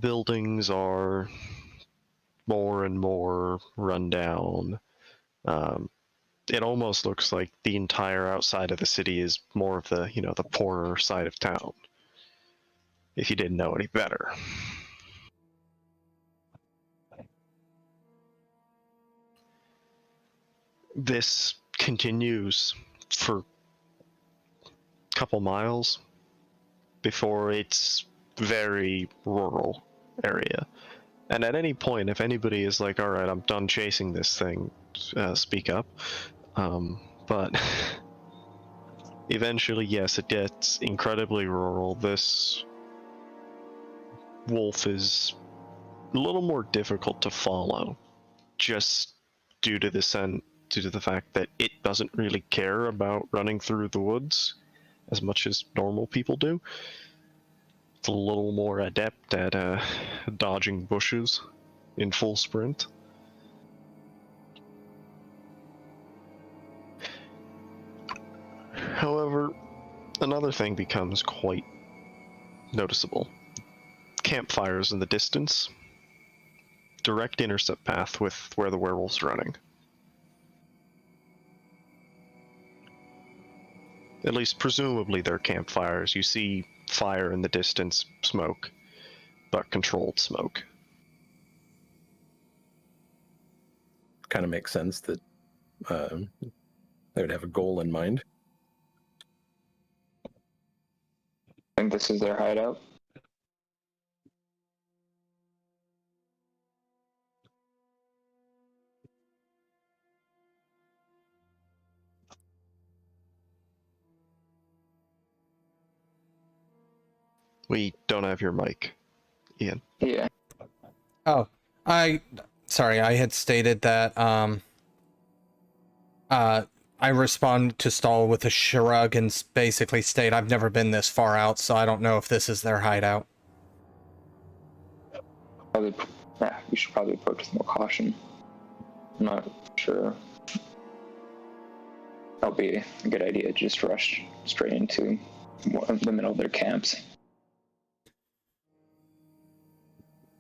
Buildings are more and more run down. It almost looks like the entire outside of the city is more of the, the poorer side of town, if you didn't know any better. This continues for a couple miles before it's very rural area. And at any point, if anybody is like, all right, I'm done chasing this thing, speak up. But eventually, yes, it gets incredibly rural. This wolf is a little more difficult to follow, just due to the fact that it doesn't really care about running through the woods as much as normal people do. It's a little more adept at dodging bushes in full sprint. However, another thing becomes quite noticeable. Campfires in the distance. Direct intercept path with where the werewolf's running. At least presumably they're campfires. You see fire in the distance, smoke, but controlled smoke. Kind of makes sense that they would have a goal in mind. I think this is their hideout. We don't have your mic, Ian. Yeah. Oh, sorry, I had stated that, I respond to Stahl with a shrug and basically state I've never been this far out, so I don't know if this is their hideout. We should probably approach with more caution. I'm not sure. That'll be a good idea to just rush straight into the middle of their camps.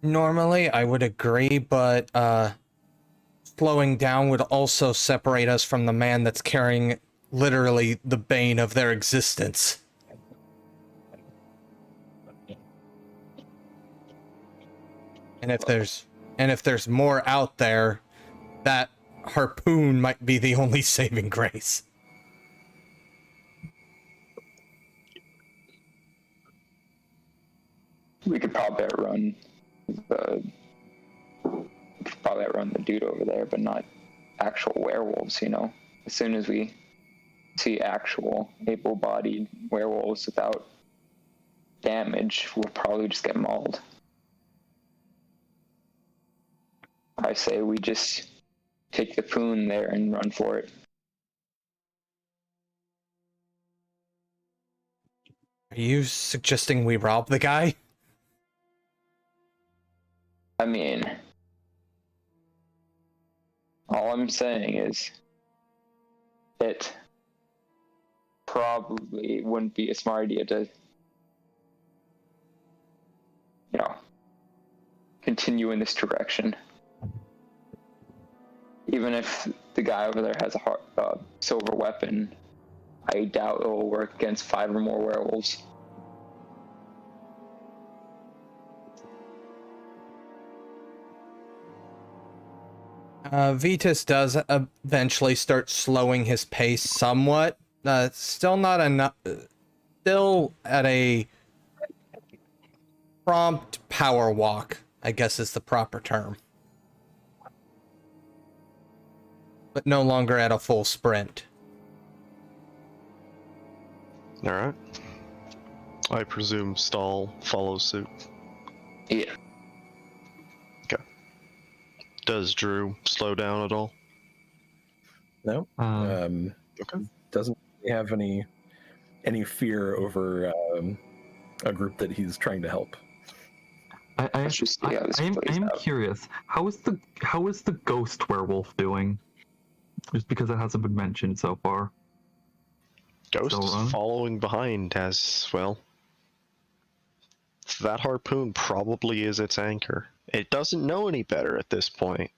Normally, I would agree, but slowing down would also separate us from the man that's carrying literally the bane of their existence. And if there's more out there, that harpoon might be the only saving grace. We could probably outrun the dude over there, but not actual werewolves, As soon as we see actual able-bodied werewolves without damage, we'll probably just get mauled. I say we just take the poon there and run for it. Are you suggesting we rob the guy? I mean, all I'm saying is it probably wouldn't be a smart idea to, continue in this direction. Even if the guy over there has a silver weapon, I doubt it will work against 5 or more werewolves. Vitus does eventually start slowing his pace somewhat. Still not enough. Still at a prompt power walk, I guess is the proper term. But no longer at a full sprint. Alright. I presume Stahl follows suit. Yeah. Okay. Does Drew slow down at all? No. Okay. Doesn't have any fear over a group that he's trying to help. I am curious. How is the ghost werewolf doing? Just because it hasn't been mentioned so far. Ghost is following behind as well. that harpoon probably is its anchor. It doesn't know any better at this point,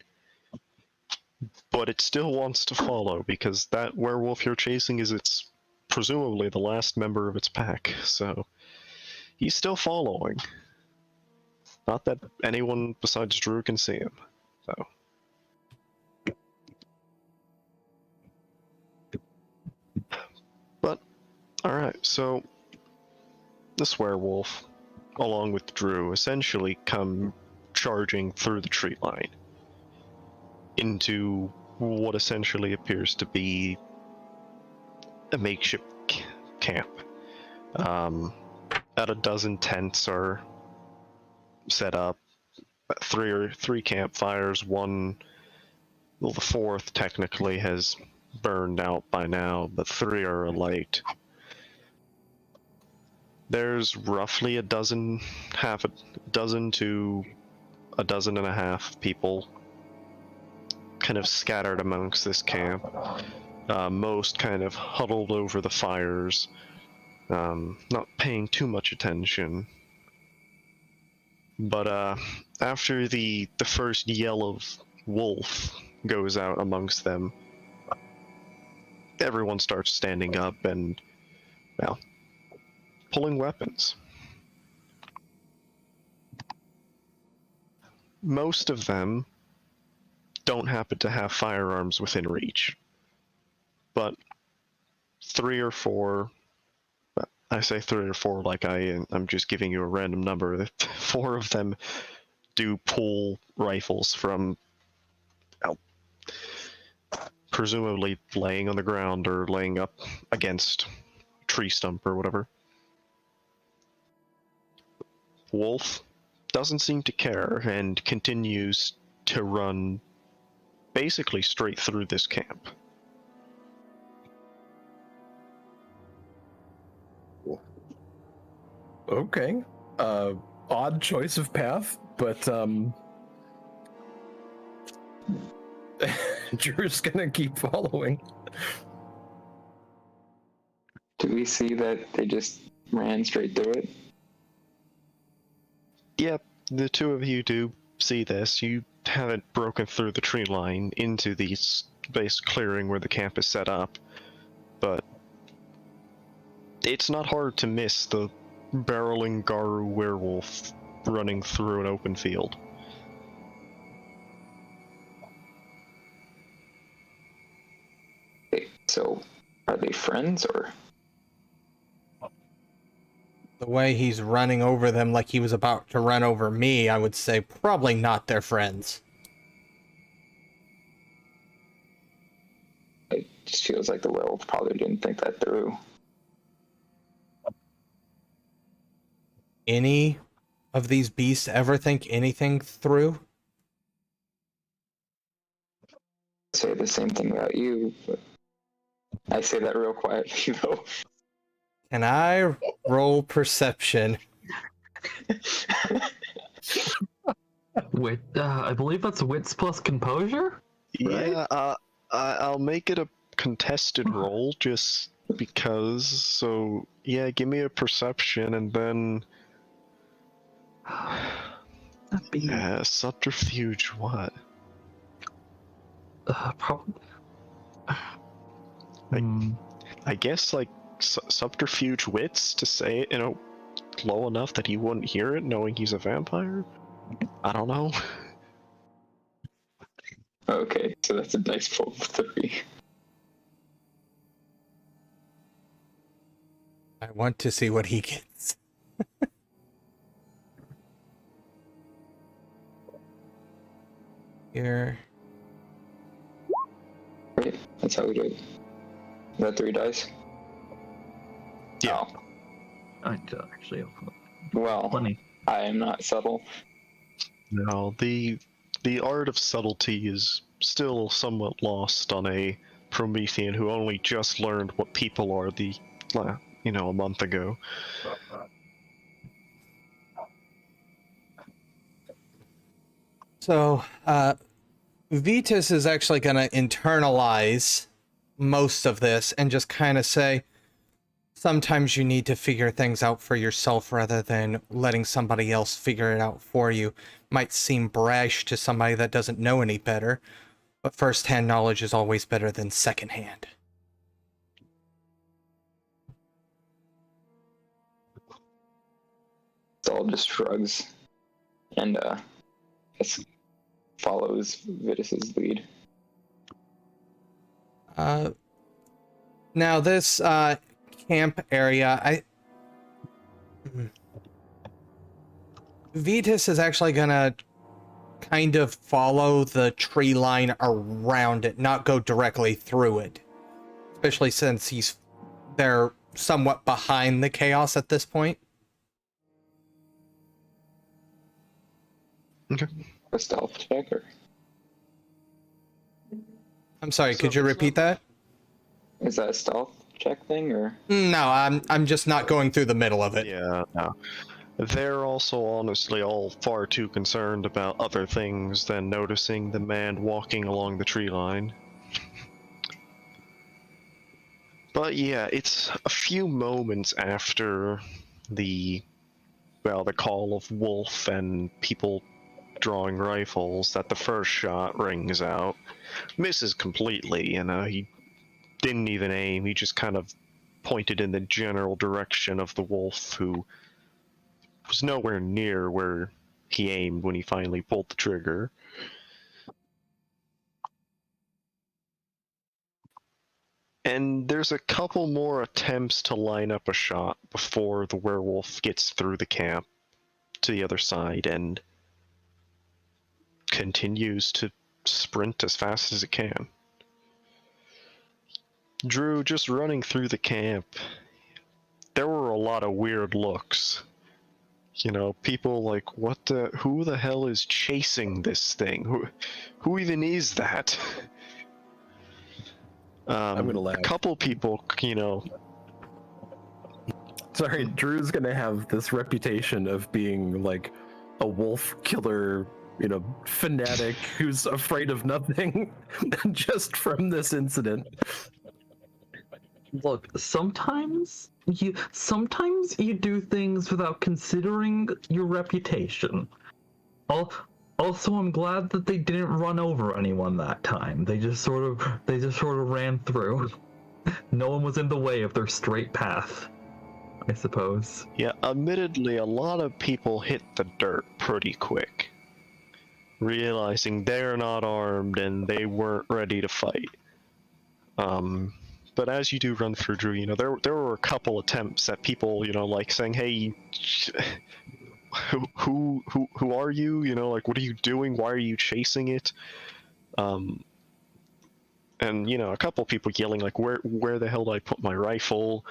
but it still wants to follow because that werewolf you're chasing is its presumably the last member of its pack, so he's still following. Not that anyone besides Drew can see him, so. But, alright, so this werewolf, along with Drew, essentially come charging through the tree line into what essentially appears to be a makeshift camp. About a dozen tents are set up, three campfires, one, well, the fourth technically has burned out by now, but three are alight. There's roughly half a dozen to a dozen and a half people kind of scattered amongst this camp. Most kind of huddled over the fires, not paying too much attention. But after the first yell of wolf goes out amongst them, everyone starts standing up and, well, pulling weapons. Most of them don't happen to have firearms within reach, but 3 or 4, I say 3 or 4 like I'm just giving you a random number, 4 of them do pull rifles from, well, presumably laying on the ground or laying up against a tree stump or whatever. Wolf doesn't seem to care and continues to run basically straight through this camp. Okay. Odd choice of path, but Drew's gonna keep following. Do we see that they just ran straight through it? Yep, the two of you do see this. You haven't broken through the tree line into the space clearing where the camp is set up, but it's not hard to miss the barreling Garu werewolf running through an open field. Okay, so are they friends or? The way he's running over them like he was about to run over me, I would say probably not their friends. It just feels like the werewolf probably didn't think that through. Any of these beasts ever think anything through? I say the same thing about you, but I say that real quietly though. Can I roll perception? Wait, I believe that's wits plus composure? Yeah, I'll make it a contested roll just because. So yeah, give me a perception and then subterfuge. What? Probably. I guess like subterfuge wits to say it, low enough that he wouldn't hear it, knowing he's a vampire. I don't know. Okay, so that's a dice roll of 3. I want to see what he gets. Here. Right, that's how we do it. Is that 3 dice? Yeah. Oh. I actually Well, plenty. I am not subtle. No, the art of subtlety is still somewhat lost on a Promethean who only just learned what people are a month ago. So, Vitus is actually going to internalize most of this and just kind of say, sometimes you need to figure things out for yourself rather than letting somebody else figure it out for you. Might seem brash to somebody that doesn't know any better, but first-hand knowledge is always better than second-hand. Stahl just shrugs and follows Vitus's lead. Now this camp area, Vitus is actually gonna kind of follow the tree line around it, not go directly through it. Especially since they're somewhat behind the chaos at this point. Okay. A stealth check, or I'm sorry, could you repeat that? is that a stealth check thing, or? No, I'm just not going through the middle of it. Yeah, no. They're also honestly all far too concerned about other things than noticing the man walking along the tree line. But yeah, it's a few moments after the call of wolf and people drawing rifles that the first shot rings out. Misses completely, he didn't even aim, he just kind of pointed in the general direction of the wolf, who was nowhere near where he aimed when he finally pulled the trigger. And there's a couple more attempts to line up a shot before the werewolf gets through the camp to the other side and continues to sprint as fast as it can. Drew, just running through the camp, there were a lot of weird looks. People like, who the hell is chasing this thing? Who even is that? I'm gonna laugh. A couple people, Sorry, Drew's gonna have this reputation of being like a wolf killer, fanatic who's afraid of nothing just from this incident. Look, sometimes you do things without considering your reputation. Also, I'm glad that they didn't run over anyone that time. They just sort of ran through. No one was in the way of their straight path, I suppose. Yeah, admittedly, a lot of people hit the dirt pretty quick, realizing they're not armed and they weren't ready to fight. But as you do run through, Drew, there were a couple attempts at people, like saying, "Hey, who are you? What are you doing? Why are you chasing it?" And a couple people yelling like, "Where the hell did I put my rifle?"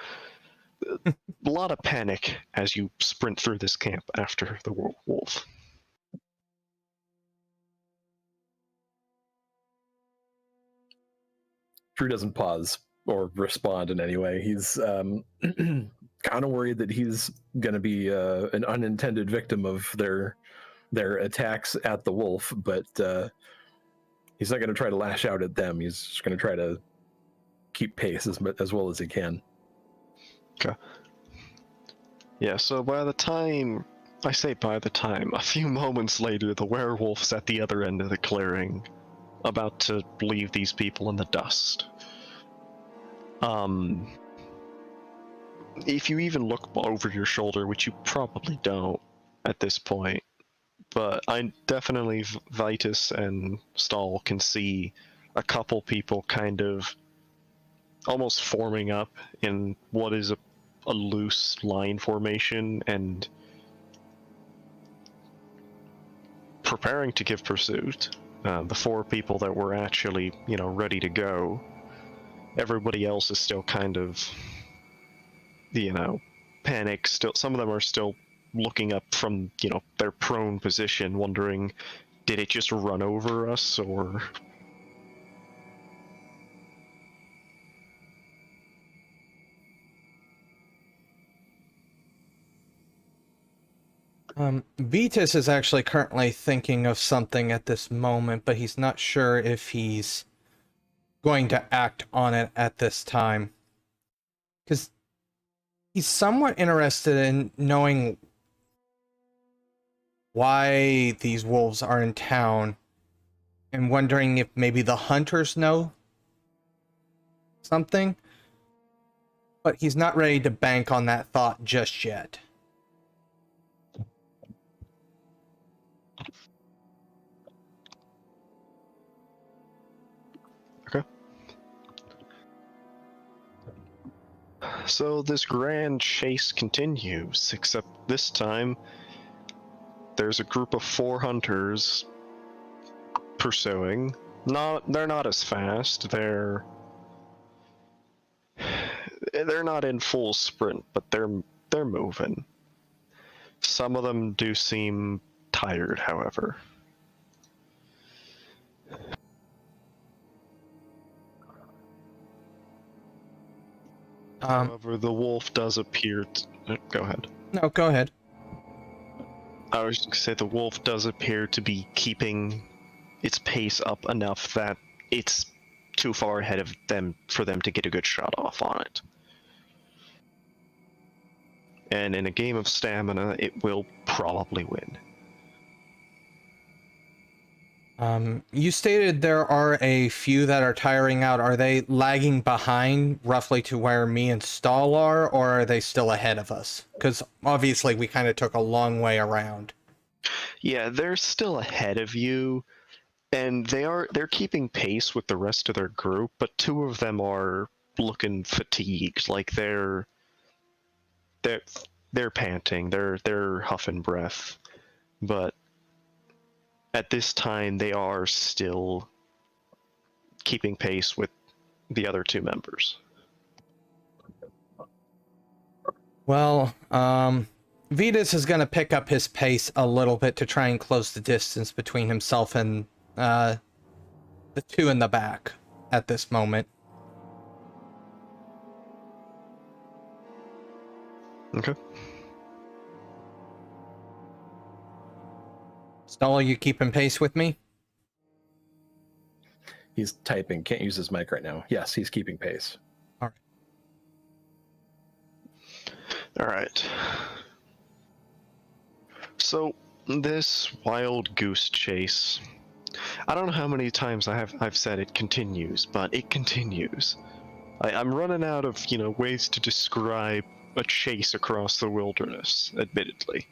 A lot of panic as you sprint through this camp after the wolf. Drew doesn't pause or respond in any way. He's kind of worried that he's going to be an unintended victim of their attacks at the wolf, but he's not going to try to lash out at them. He's just going to try to keep pace as well as he can. Okay. Yeah, so by the time, a few moments later, the werewolf's at the other end of the clearing, about to leave these people in the dust. If you even look over your shoulder, which you probably don't at this point, but I definitely, Vitus and Stahl can see a couple people kind of almost forming up in what is a loose line formation and preparing to give pursuit. The four people that were actually, ready to go. Everybody else is still kind of, panic. Still, some of them are still looking up from, their prone position, wondering, did it just run over us, or... Vitus is actually currently thinking of something at this moment, but he's not sure if he's going to act on it at this time. Because He's somewhat interested in knowing why these wolves are in town and wondering if maybe the hunters know something. But he's not ready to bank on that thought just yet. Okay. So this grand chase continues, except this time there's a group of 4 hunters pursuing. They're not as fast. They're not in full sprint, but they're moving. Some of them do seem tired, however. However, the wolf does appear to... Go ahead. No, go ahead. I was going to say the wolf does appear to be keeping its pace up enough that it's too far ahead of them for them to get a good shot off on it. And in a game of stamina, it will probably win. You stated there are a few that are tiring out. Are they lagging behind roughly to where me and Stahl are, or are they still ahead of us? Because obviously we kind of took a long way around. Yeah, they're still ahead of you, and they're keeping pace with the rest of their group, but 2 of them are looking fatigued, like they're panting, they're huffing breath, but at this time they are still keeping pace with the other 2 members. Well, Vitus is going to pick up his pace a little bit to try and close the distance between himself and the 2 in the back at this moment. Okay. Stahl, are you keeping pace with me? He's typing, can't use his mic right now. Yes, he's keeping pace. All right. So this wild goose chase, I don't know how many times I've said it continues, but it continues. I'm running out of ways to describe a chase across the wilderness, admittedly.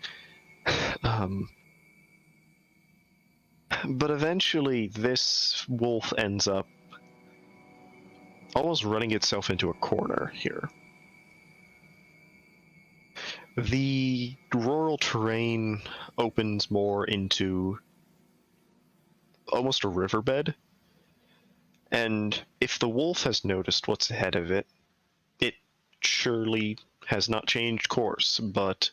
But eventually this wolf ends up almost running itself into a corner here. The rural terrain opens more into almost a riverbed, and if the wolf has noticed what's ahead of it, it surely has not changed course, but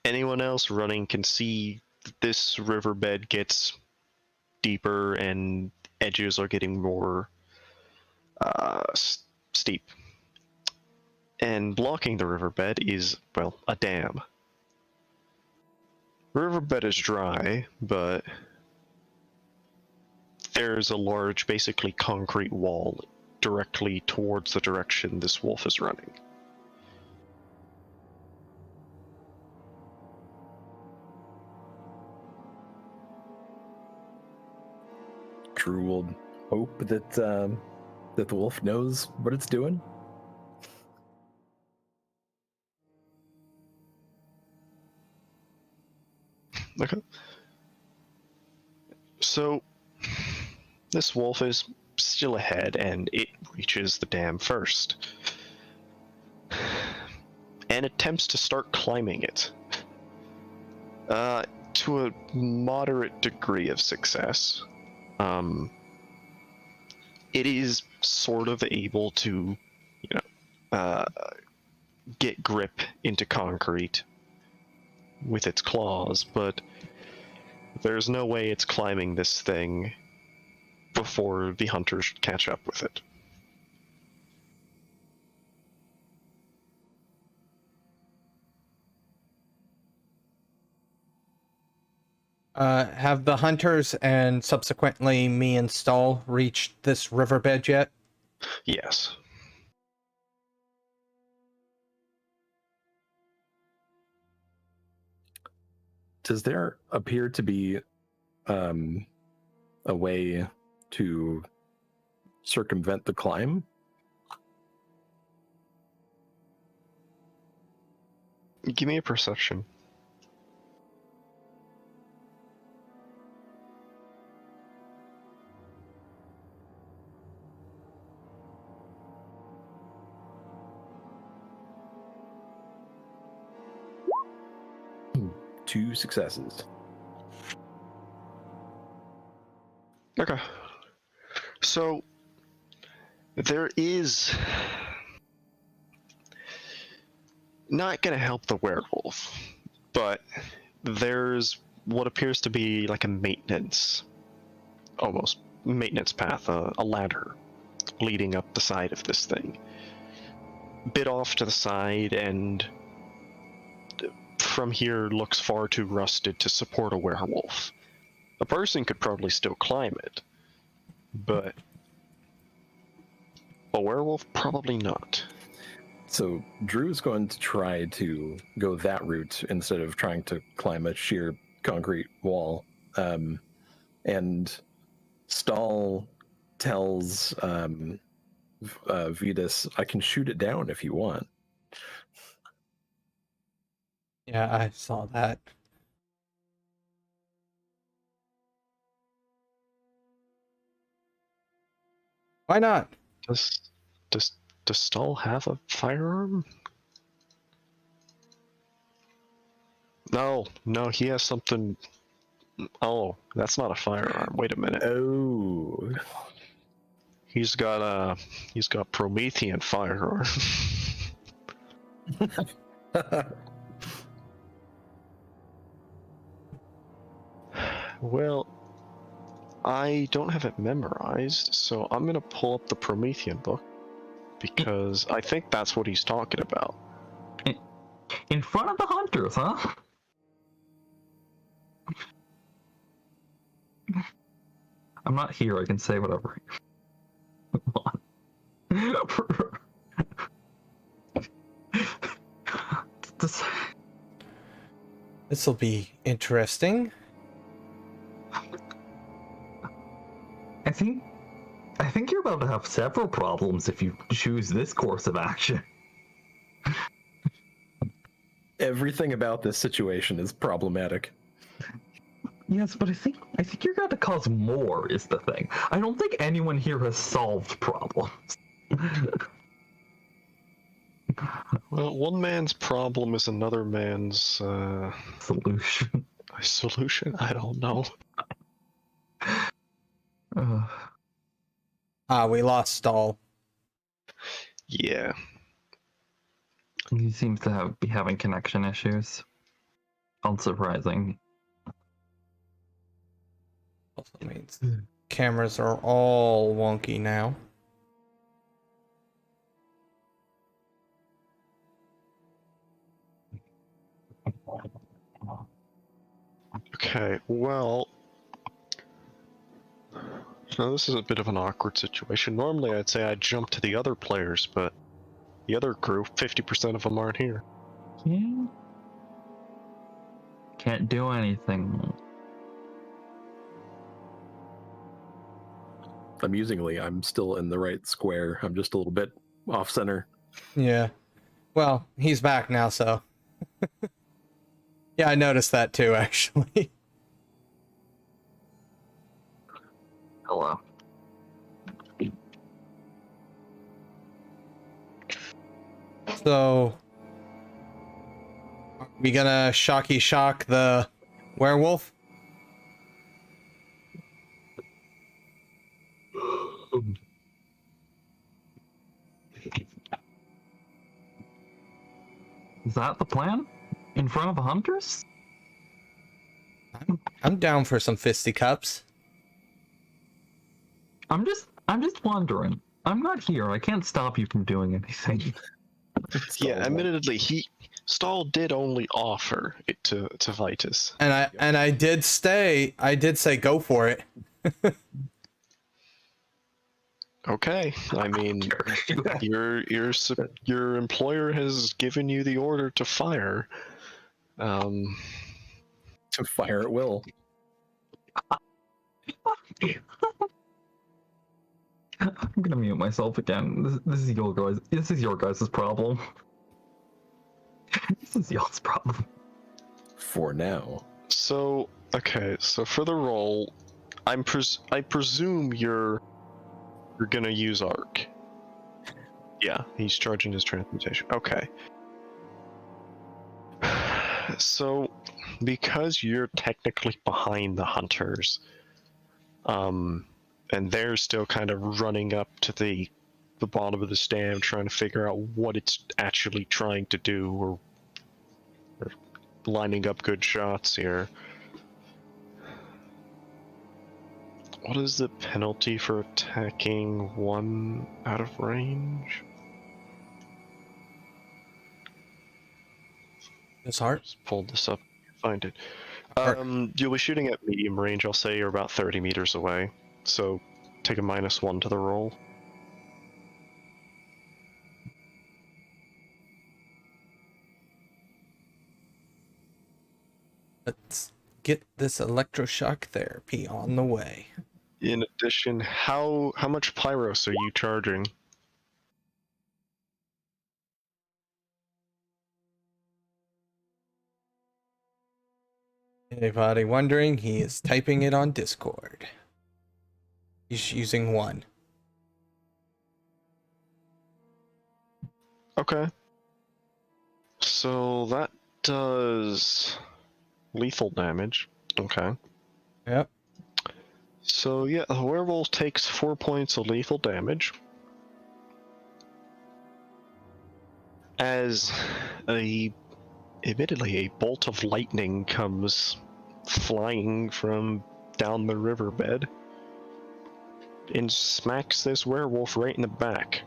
anyone else running can see this riverbed gets deeper and edges are getting more steep. And blocking the riverbed is, well, a dam. The riverbed is dry, but there's a large, basically concrete wall directly towards the direction this wolf is running. Drew will hope that that the wolf knows what it's doing. Okay. So, this wolf is still ahead, and it reaches the dam first. And attempts to start climbing it. To a moderate degree of success. It is sort of able to, get grip into concrete with its claws, but there's no way it's climbing this thing before the hunters catch up with it. Have the hunters and subsequently me and Stahl reached this riverbed yet? Yes. Does there appear to be a way to circumvent the climb? Give me a perception. Two successes. Okay. So there is not going to help the werewolf, but there's what appears to be like a maintenance, almost maintenance path, a ladder leading up the side of this thing. Bit off to the side, and from here looks far too rusted to support a werewolf. A person could probably still climb it, but a werewolf probably not. So Drew is going to try to go that route instead of trying to climb a sheer concrete wall. And Stahl tells Vitus, I can shoot it down if you want. Yeah, I saw that. Why not? Does Stahl have a firearm? No, he has something. Oh, that's not a firearm. Wait a minute. Oh. He's got Promethean firearm. Well, I don't have it memorized, so I'm gonna pull up the Promethean book because I think that's what he's talking about. In front of the hunters, huh? I'm not here, I can say whatever. This'll be interesting. I think you're about to have several problems if you choose this course of action. Everything about this situation is problematic. Yes, but I think you're going to cause more is the thing. I don't think anyone here has solved problems. Well, one man's problem is another man's Solution. solution. I don't know. We lost Stahl. Yeah. He seems to be having connection issues. Unsurprising. Also means cameras are all wonky now. Okay, well, now this is a bit of an awkward situation. Normally I'd say I'd jump to the other players, but the other crew, 50% of them aren't here. Yeah. Can't do anything. Amusingly, I'm still in the right square. I'm just a little bit off center. Yeah. Well, he's back now, so. Yeah, I noticed that too, actually. Hello. So, are we gonna shocky shock the werewolf? Is that the plan? In front of the hunters? I'm down for some fisticuffs. I'm just wondering. I'm not here. I can't stop you from doing anything. Yeah, admittedly, Stahl did only offer it to Vitus. And I did say go for it. Okay, I mean, your employer has given you the order to fire. To fire at will. I'm gonna mute myself again. This is your guys. This is your guys' problem. This is y'all's problem. For now. So, okay, so for the roll, I presume you're gonna use arc. Yeah, he's charging his transmutation. Okay. So, because you're technically behind the hunters, and they're still kind of running up to the bottom of this dam, trying to figure out what it's actually trying to do, or lining up good shots here. What is the penalty for attacking one out of range? His heart? Just pulled this up. Find it. Heart. You'll be shooting at medium range. I'll say you're about 30 meters away. So take a -1 to the roll. Let's get this electroshock therapy on the way. In addition, how much pyros are you charging? Anybody wondering? He is typing it on Discord. He's using 1. Okay. So that does lethal damage. Okay. Yep. So yeah, the werewolf takes 4 points of lethal damage. As admittedly, a bolt of lightning comes flying from down the riverbed and smacks this werewolf right in the back.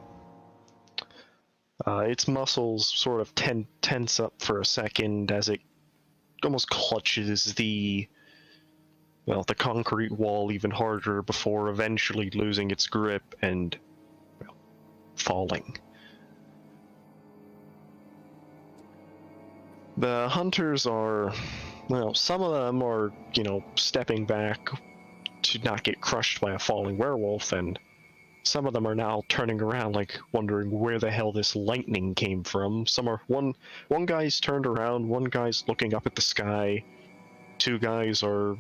Its muscles sort of tense up for a second as it almost clutches the concrete wall even harder before eventually losing its grip and falling. The hunters are, some of them are, stepping back to not get crushed by a falling werewolf, and some of them are now turning around, like, wondering where the hell this lightning came from. One guy's turned around, one guy's looking up at the sky, 2 guys are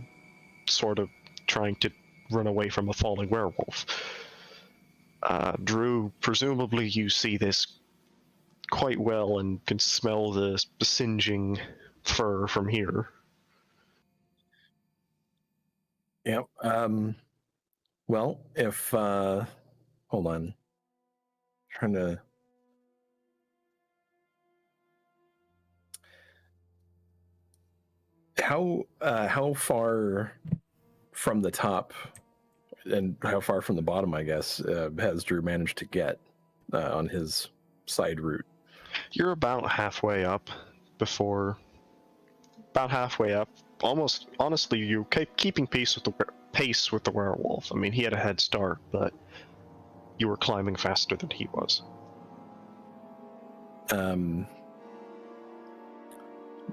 sort of trying to run away from a falling werewolf. Drew, presumably you see this quite well and can smell the singeing fur from here. Yep. Well, if hold on. Trying to how far from the top and how far from the bottom, I guess, has Drew managed to get on his side route? You're about halfway up almost. Honestly, you keep keeping pace with the werewolf. I mean, he had a head start, but you were climbing faster than he was.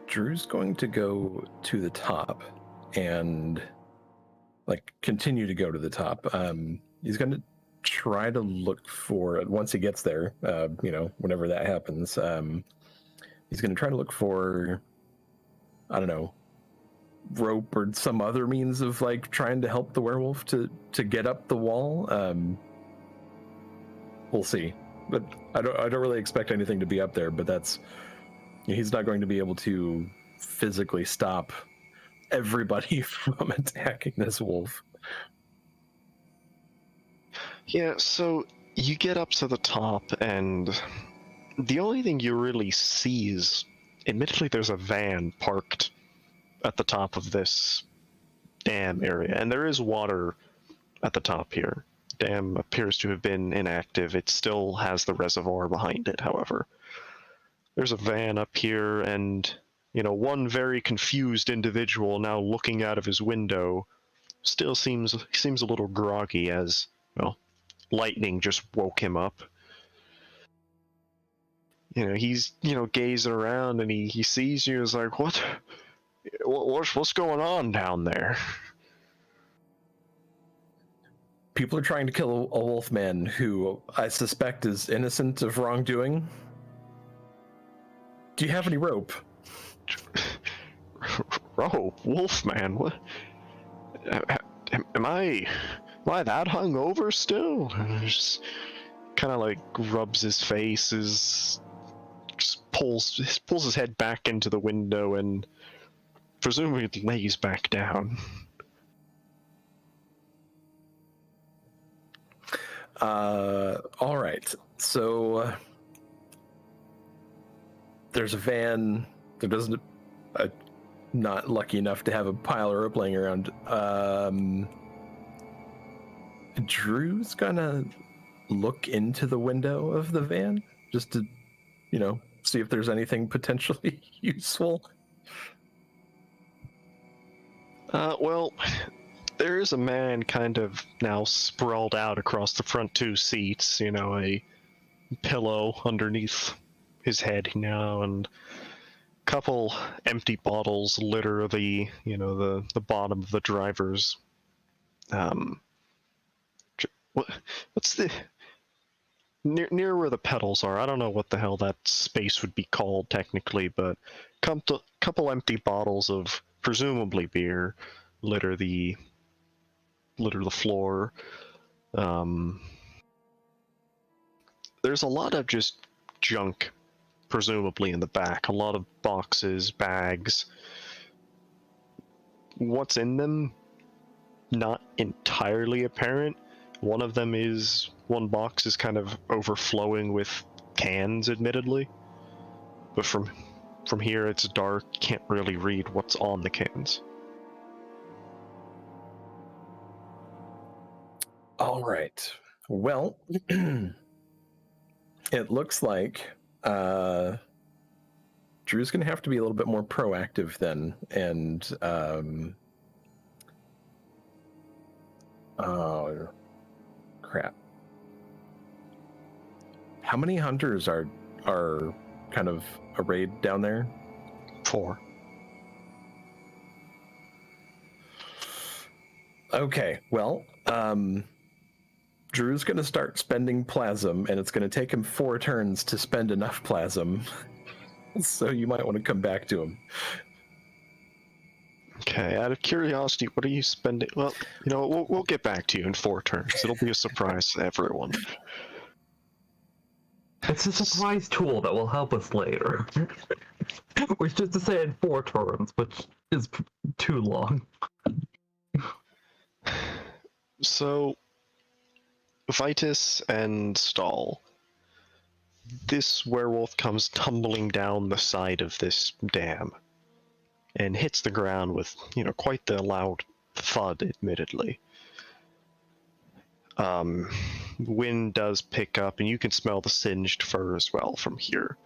Drew's going to go to the top and continue to go to the top. He's going to try to look for, once he gets there, whenever that happens, he's going to try to look for, I don't know, rope or some other means of trying to help the werewolf to get up the wall. We'll see, but I don't really expect anything to be up there, but he's not going to be able to physically stop everybody from attacking this wolf. Yeah, so you get up to the top, and the only thing you really see is, admittedly, there's a van parked at the top of this dam area, and there is water at the top here. Dam appears to have been inactive. It still has the reservoir behind it, however. There's a van up here, and, one very confused individual now looking out of his window still seems a little groggy as, lightning just woke him up. He's, gazing around, and he sees you, is like, what? What's going on down there? People are trying to kill a wolfman who I suspect is innocent of wrongdoing. Do you have any rope? Rope, Wolfman. What? Am I that hungover still? Just kind of like rubs his face, just pulls his head back into the window, and presumably lays back down. All right. So there's a van. There doesn't. Not lucky enough to have a pile of rope laying around. Drew's gonna look into the window of the van just to, see if there's anything potentially useful. Well, there is a man kind of now sprawled out across the front two seats, a pillow underneath his head now, and a couple empty bottles litter the bottom of the driver's what's the near where the pedals are. I don't know what the hell that space would be called technically, but couple empty bottles of presumably beer litter the floor. There's a lot of just junk presumably in the back, a lot of boxes, bags. What's in them, not entirely apparent. One box is kind of overflowing with cans, admittedly, but from here it's dark, can't really read what's on the cans. All right. Well, it looks like Drew's going to have to be a little bit more proactive then, and oh crap! How many hunters are kind of arrayed down there? 4. Okay, well, Drew's going to start spending plasm, and it's going to take him 4 turns to spend enough plasm. So you might want to come back to him. Okay, out of curiosity, what are you spending? Well, we'll get back to you in 4 turns. It'll be a surprise to everyone. It's a surprise tool that will help us later. Which is to say in 4 turns, which is too long. So, Vitus and Stahl. This werewolf comes tumbling down the side of this dam and hits the ground with, quite the loud thud, admittedly. Wind does pick up, and you can smell the singed fur as well from here.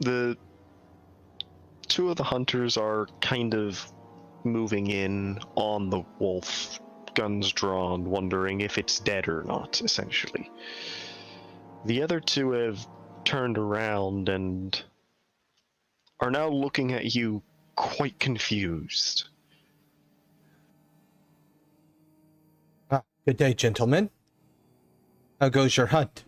The 2 of the hunters are kind of moving in on the wolf, guns drawn, wondering if it's dead or not, essentially. The other 2 have turned around and are now looking at you quite confused. Good day, gentlemen. How goes your hunt?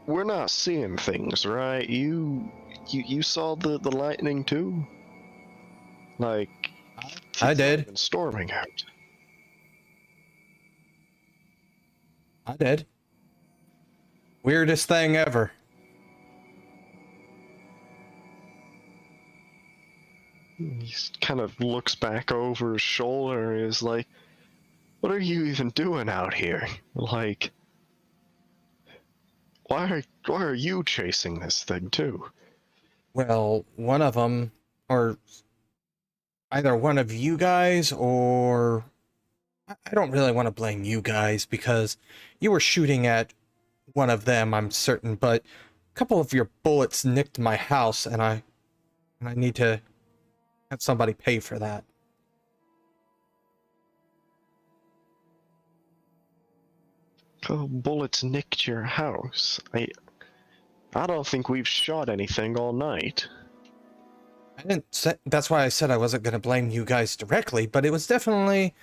We're not seeing things, right? You saw the lightning too? Like, I it's did. not even storming out. I did. Weirdest thing ever. He kind of looks back over his shoulder and is like, what are you even doing out here? Like, why are you chasing this thing too? Well, one of them, or either one of you guys, or I don't really want to blame you guys because you were shooting at one of them, I'm certain, but a couple of your bullets nicked my house, and I need to have somebody pay for that. bullets nicked your house. I don't think we've shot anything all night. I didn't say, that's why I said I wasn't going to blame you guys directly, but it was definitely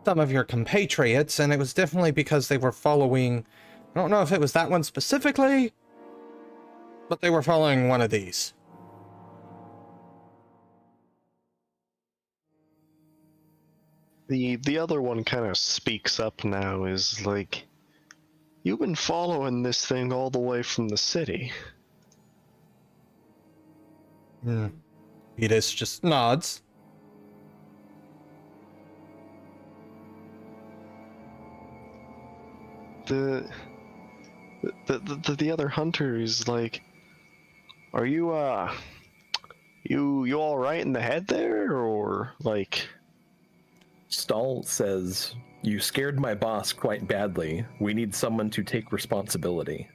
some of your compatriots, and it was definitely because they were following, I don't know if it was that one specifically, but they were following one of these. The other one kind of speaks up now, is like, you've been following this thing all the way from the city. Vitus just nods. The other hunter is like, are you you all right in the head there, or like? Stahl says, "You scared my boss quite badly. We need someone to take responsibility."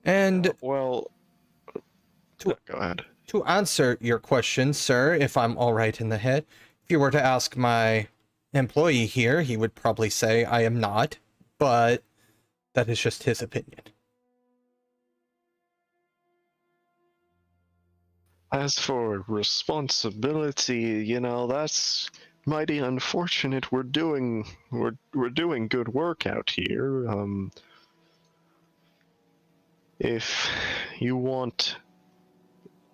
And Well, to, go ahead. to answer your question, sir, if I'm all right in the head, if you were to ask my employee here, he would probably say I am not, but that is just his opinion. As for responsibility, you know, that's mighty unfortunate. We're doing good work out here. If you want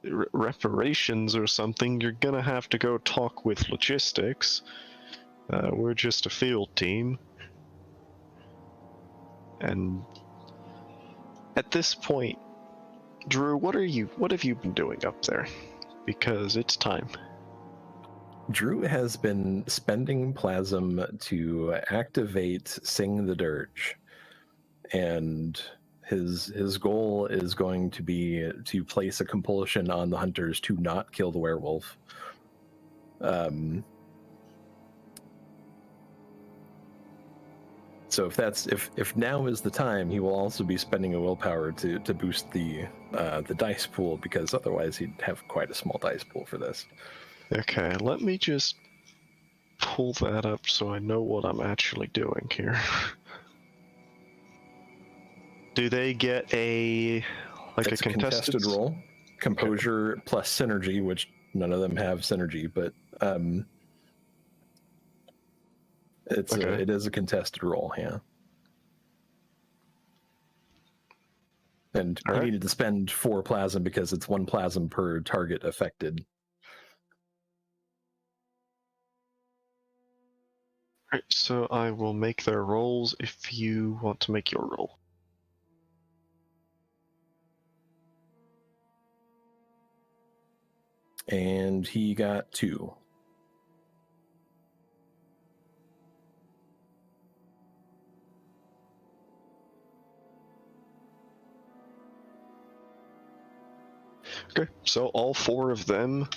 reparations or something, you're gonna have to go talk with logistics. We're just a field team. And at this point, Drew, what have you been doing up there? Because it's time. Drew has been spending plasm to activate Sing the Dirge, and his goal is going to be to place a compulsion on the hunters to not kill the werewolf. So if now is the time, he will also be spending a willpower to boost the dice pool, because otherwise he'd have quite a small dice pool for this. Okay, let me just pull that up so I know what I'm actually doing here. Do they get a contested roll? Composure plus synergy, which none of them have synergy, but it is a contested roll, yeah. And he needed to spend 4 plasm because it's 1 plasm per target affected. Alright, so I will make their rolls if you want to make your roll. And he got 2. Okay, so all 4 of them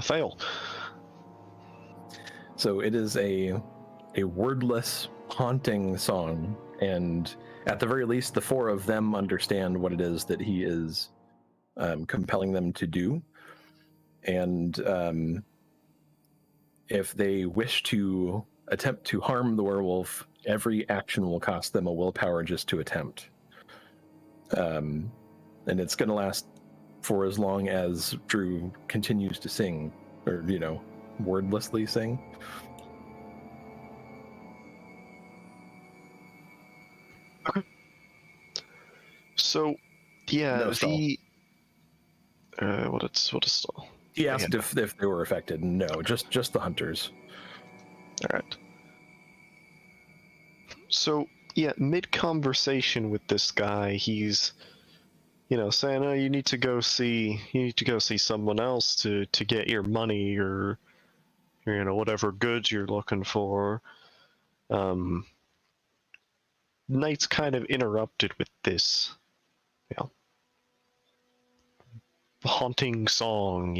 fail. So it is a wordless, haunting song, and at the very least, the 4 of them understand what it is that he is compelling them to do. And if they wish to attempt to harm the werewolf, every action will cost them a willpower just to attempt. And it's going to last for as long as Drew continues to sing, or, wordlessly sing. Okay. So, yeah, No, what is Stahl? He asked if they were affected. No, just the hunters. All right. So, yeah, mid-conversation with this guy, he's, saying, "Oh, you need to go see someone else to get your money or, whatever goods you're looking for." Knight's kind of interrupted with this, haunting song,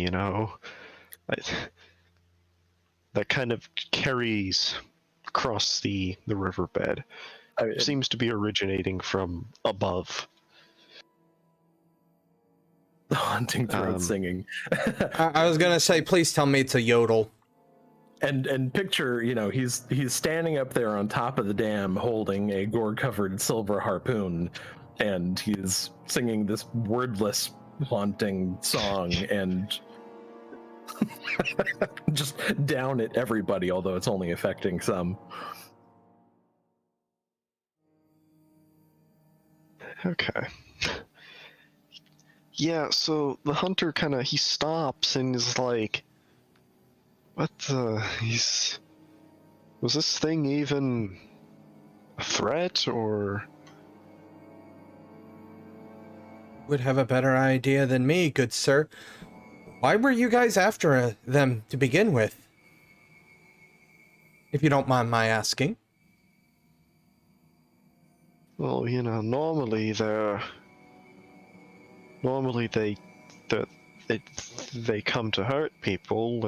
that kind of carries across the riverbed. It seems to be originating from above. The haunting throat singing. I was gonna say, please tell me it's a yodel. And picture, he's standing up there on top of the dam holding a gore-covered silver harpoon, and he's singing this wordless haunting song and just down at everybody, although it's only affecting some. Okay. Yeah, so the hunter he stops and is like, what the, was this thing even a threat, or? Would have a better idea than me, good sir. Why were you guys after them to begin with? If you don't mind my asking. Well, normally they come to hurt people,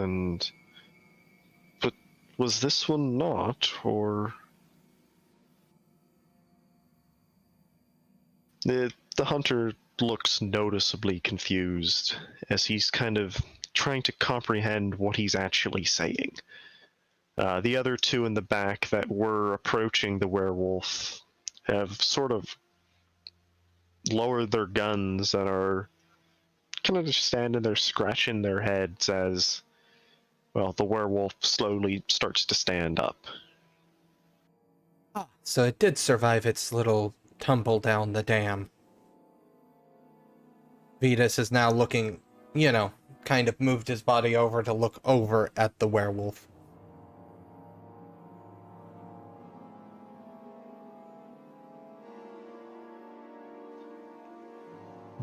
but was this one not, or? The hunter looks noticeably confused as he's kind of trying to comprehend what he's actually saying. The other two in the back that were approaching the werewolf have sort of lowered their guns and are kind of just standing there scratching their heads as, well, the werewolf slowly starts to stand up. So it did survive its little tumble down the dam. Vitus is now looking, kind of moved his body over to look over at the werewolf.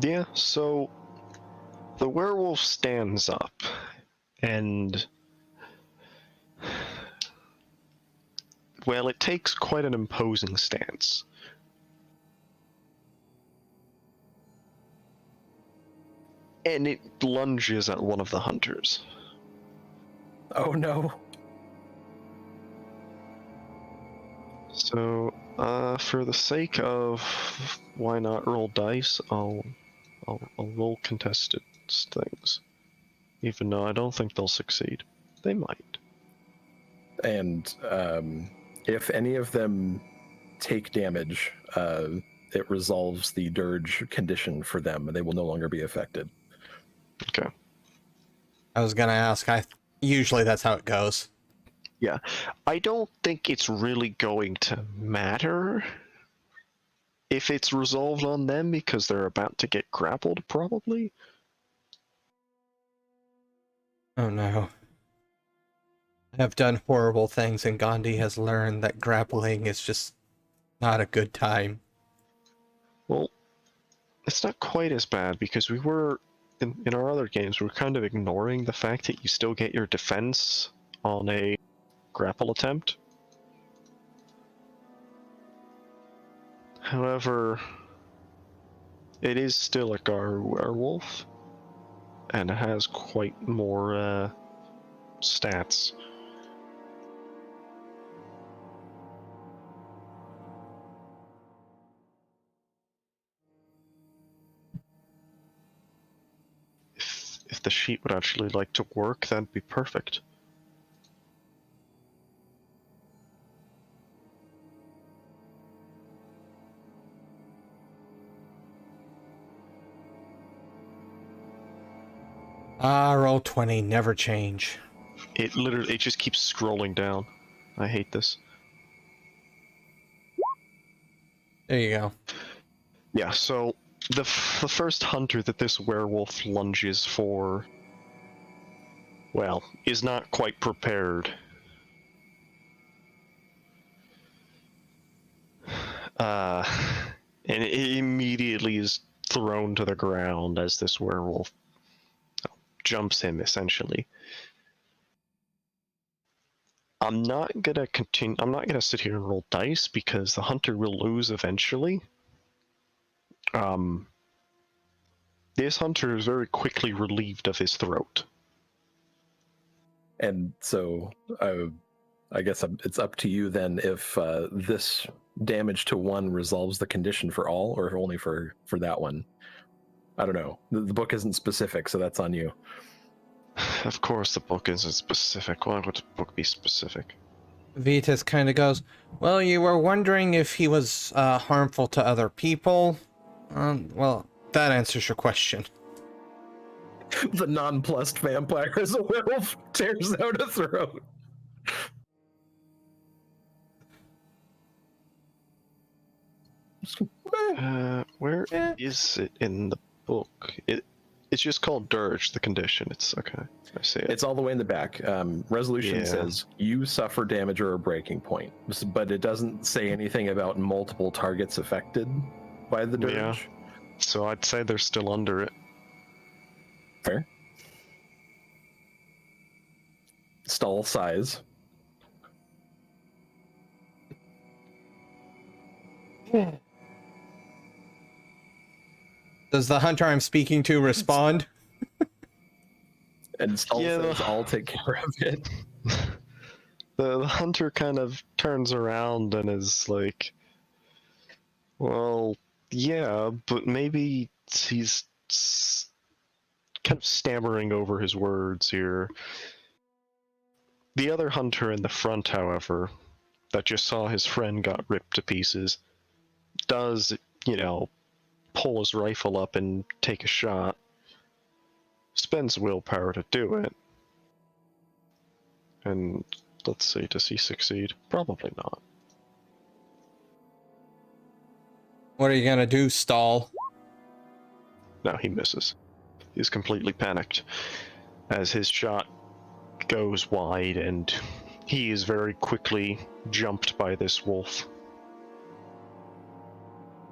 Yeah, so the werewolf stands up, and, well, it takes quite an imposing stance. And it lunges at one of the hunters. Oh no. So, for the sake of why not roll dice, I'll roll contested things. Even though I don't think they'll succeed. They might. And if any of them take damage, it resolves the dirge condition for them, and they will no longer be affected. Okay. I was gonna ask, usually that's how it goes. Yeah. I don't think it's really going to matter if it's resolved on them because they're about to get grappled, probably. Oh no. I have done horrible things, and Gandhi has learned that grappling is just not a good time. Well, it's not quite as bad because we were, in our other games, we were kind of ignoring the fact that you still get your defense on a grapple attempt. However, it is still a werewolf, and it has quite more stats. If the sheet would actually like to work, that'd be perfect. Roll 20, never change. It just keeps scrolling down. I hate this. There you go. Yeah, so the first hunter that this werewolf lunges for, well, is not quite prepared. And it immediately is thrown to the ground as this werewolf jumps him, essentially. I'm not gonna sit here and roll dice because the hunter will lose eventually. This hunter is very quickly relieved of his throat. And so I guess it's up to you then if this damage to one resolves the condition for all, or only for that one. I don't know. The book isn't specific, so that's on you. Of course, the book isn't specific. Why would the book be specific? Vitus kind of goes, well, you were wondering if he was harmful to other people. Well, that answers your question. The nonplussed vampire as a werewolf tears out a throat. Where is it in the book? It's just called dirge, the condition. It's okay. I see it. It's all the way in the back. Resolution Yeah. says you suffer damage or a breaking point, but it doesn't say anything about multiple targets affected by the dirge. Yeah. So I'd say they're still under it. Fair. Stahl sighs. Does the hunter I'm speaking to respond? And Stahl Yeah. says, I'll take care of it. The hunter kind of turns around and is like, well, yeah, but maybe he's kind of stammering over his words here. The other hunter in the front, however, that just saw his friend got ripped to pieces, does, pull his rifle up and take a shot. Spends willpower to do it. And let's see, does he succeed? Probably not. What are you gonna do, Stahl? No, he misses. He's completely panicked as his shot goes wide and he is very quickly jumped by this wolf.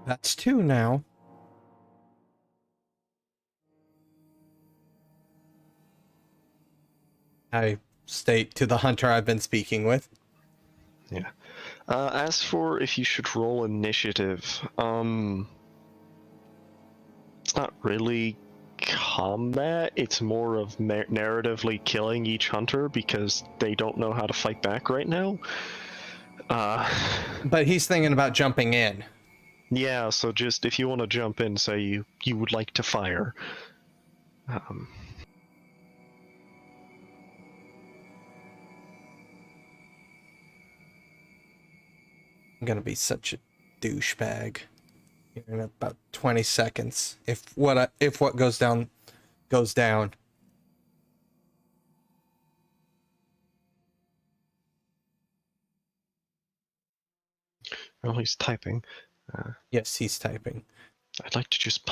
That's two now. I state to the hunter I've been speaking with. Yeah. As for if you should roll initiative, it's not really combat. It's more of narratively killing each hunter because they don't know how to fight back right now. But he's thinking about jumping in. Yeah, so just if you want to jump in, say you would like to fire. I'm gonna be such a douchebag in about 20 seconds. If what goes down goes down. Well, he's typing. Yes, he's typing. I'd like to just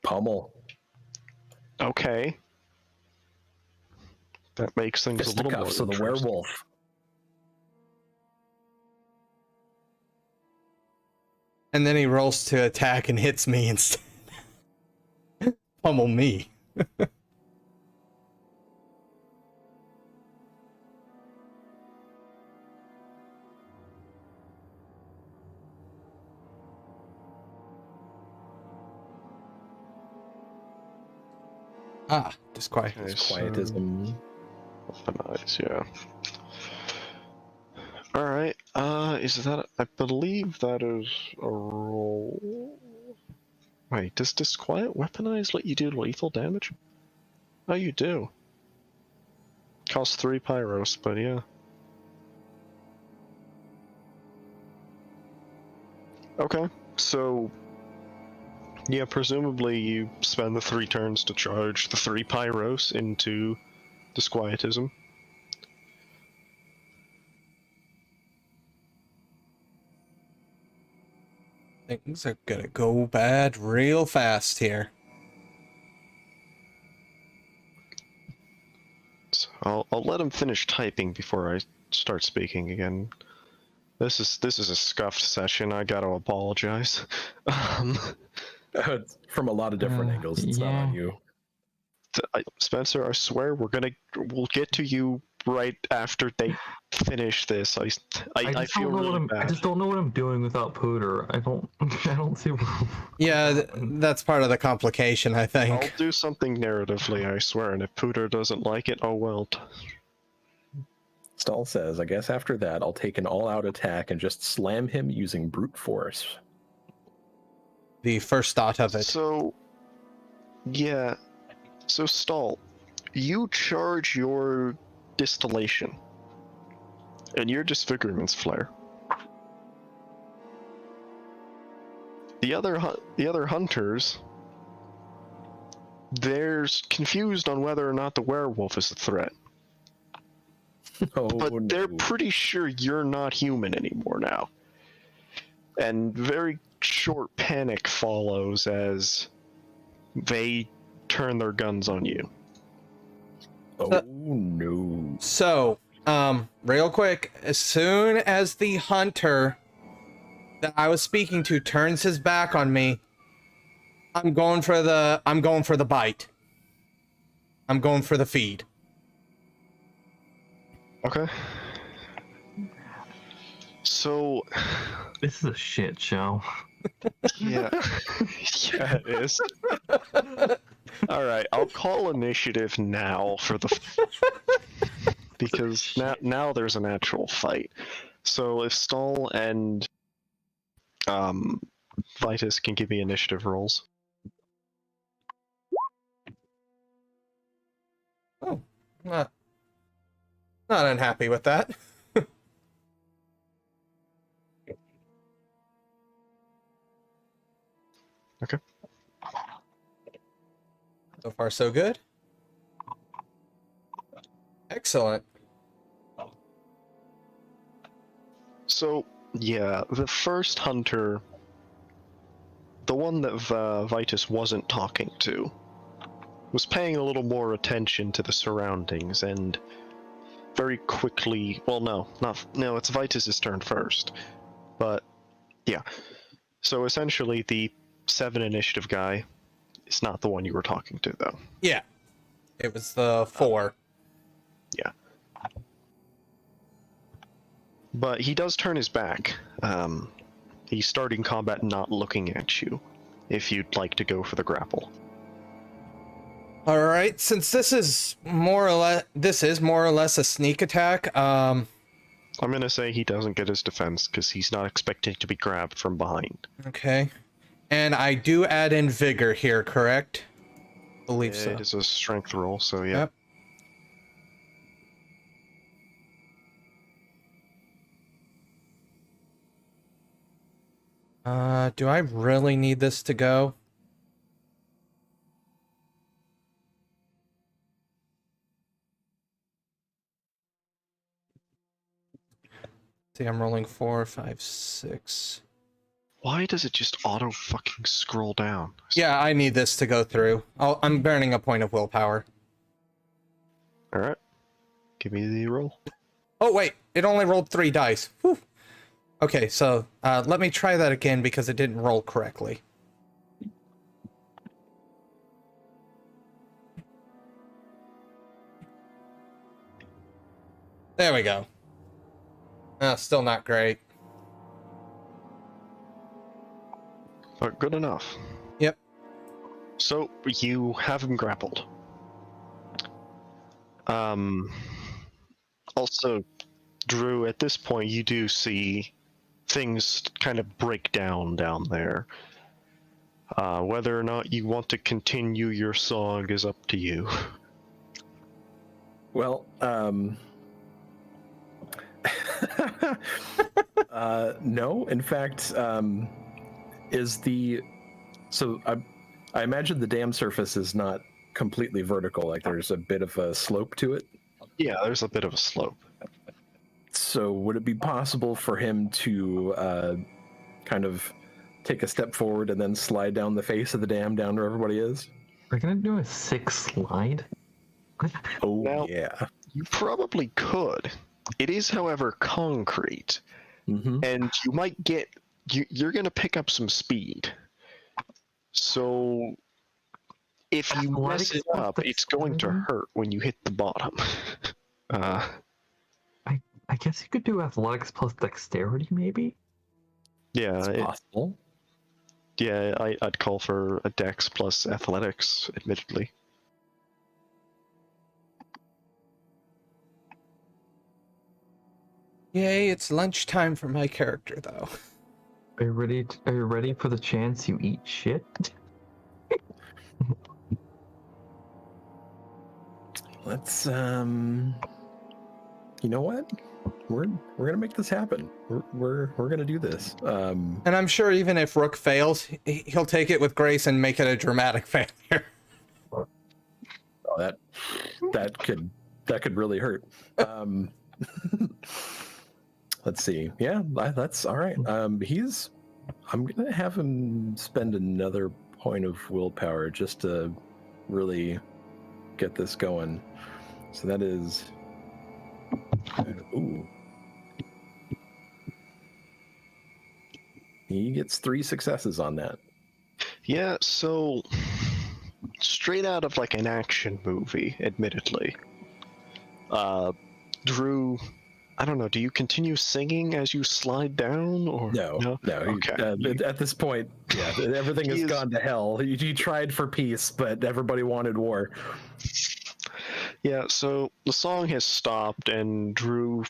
Pummel. Okay. That makes things a little more Fisticuffs of the interesting. werewolf. And then he rolls to attack and hits me instead. Pummel me. Disquiet. Okay, Quietism. Nice, yeah. Alright, is that... I believe that is a roll... Wait, does Disquiet Weaponize let you do lethal damage? Oh, you do. Costs 3 Pyros, but yeah. Okay, so... Yeah, presumably you spend the 3 turns to charge the 3 Pyros into Disquietism. Things are gonna go bad real fast here. So I'll let him finish typing before I start speaking again. This is a scuffed session. I gotta apologize. From a lot of different angles. It's not on you. Spencer, I swear we'll get to you right after they finish this. I feel really bad. I just don't know what I'm doing without Pooter. I don't see. Yeah, that's part of the complication, I think. I'll do something narratively, I swear, and if Pooter doesn't like it, oh well. Stahl says, I guess after that, I'll take an all-out attack and just slam him using brute force. The first thought of it. So, Yeah. So, Stahl, you charge your distillation and your disfigurement's flare. The other hunters, they're confused on whether or not the werewolf is a threat. Oh, But they're no. pretty sure you're not human anymore now. And very short panic follows as they turn their guns on you. Oh, no. So, real quick, as soon as the hunter that I was speaking to turns his back on me, I'm going for the bite. I'm going for the feed. Okay. So, This is a shit show. yeah. Yeah, it is. Alright, I'll call initiative now for the... because now there's an actual fight. So if Stahl and Vitus can give me initiative rolls. Oh, not unhappy with that. Okay. So far, so good. Excellent. So, yeah, the first hunter, the one that Vitus wasn't talking to, was paying a little more attention to the surroundings and very quickly, well, no, it's Vitus's turn first. But, yeah. So essentially, the 7 initiative guy is not the one you were talking to, though. Yeah, it was the 4. Yeah. But he does turn his back. He's starting combat not looking at you, if you'd like to go for the grapple. All right, since this is more or less a sneak attack. I'm gonna say he doesn't get his defense because he's not expecting to be grabbed from behind. Okay, and I do add in vigor here, correct? Believe so. It is a strength roll, so yeah. Yep. Do I really need this to go? See, I'm rolling 4, 5, 6. Why does it just auto fucking scroll down? Yeah, I need this to go through. I'm burning a point of willpower. Alright. Give me the roll. Oh, wait. It only rolled 3 dice. Whew. Okay, so let me try that again because it didn't roll correctly. There we go. Still not great. But good enough. Yep. So, you have him grappled. Also, Drew, at this point you do see things kind of break down there. Whether or not you want to continue your song is up to you. Well, no. In fact, so I imagine the dam surface is not completely vertical. Like there's a bit of a slope to it. Yeah, there's a bit of a slope. So would it be possible for him to kind of take a step forward and then slide down the face of the dam down where everybody is? We're gonna do a 6 slide. Oh, Now- yeah. You probably could. It is, however, concrete, Mm-hmm. and you might get you're gonna pick up some speed. So if you mess Athletics it plus up, it's going to dexterity? hurt when you hit the bottom. I guess you could do athletics plus dexterity, maybe? Yeah, It's possible. I'd call for a dex plus athletics, admittedly. Yay, it's lunchtime for my character, though. Are you ready for the chance you eat shit? let's you know what? We're gonna make this happen. We're gonna do this. And I'm sure even if Rook fails, he'll take it with grace and make it a dramatic failure. Oh, that could really hurt. Let's see. Yeah, that's all right. I'm gonna have him spend another point of willpower just to really get this going. So that is, ooh. He gets 3 successes on that. Yeah, so straight out of like an action movie, admittedly. Drew, I don't know, do you continue singing as you slide down or No. Okay. At this point, yeah, everything has gone to hell. He tried for peace, but everybody wanted war. Yeah, so the song has stopped and Drew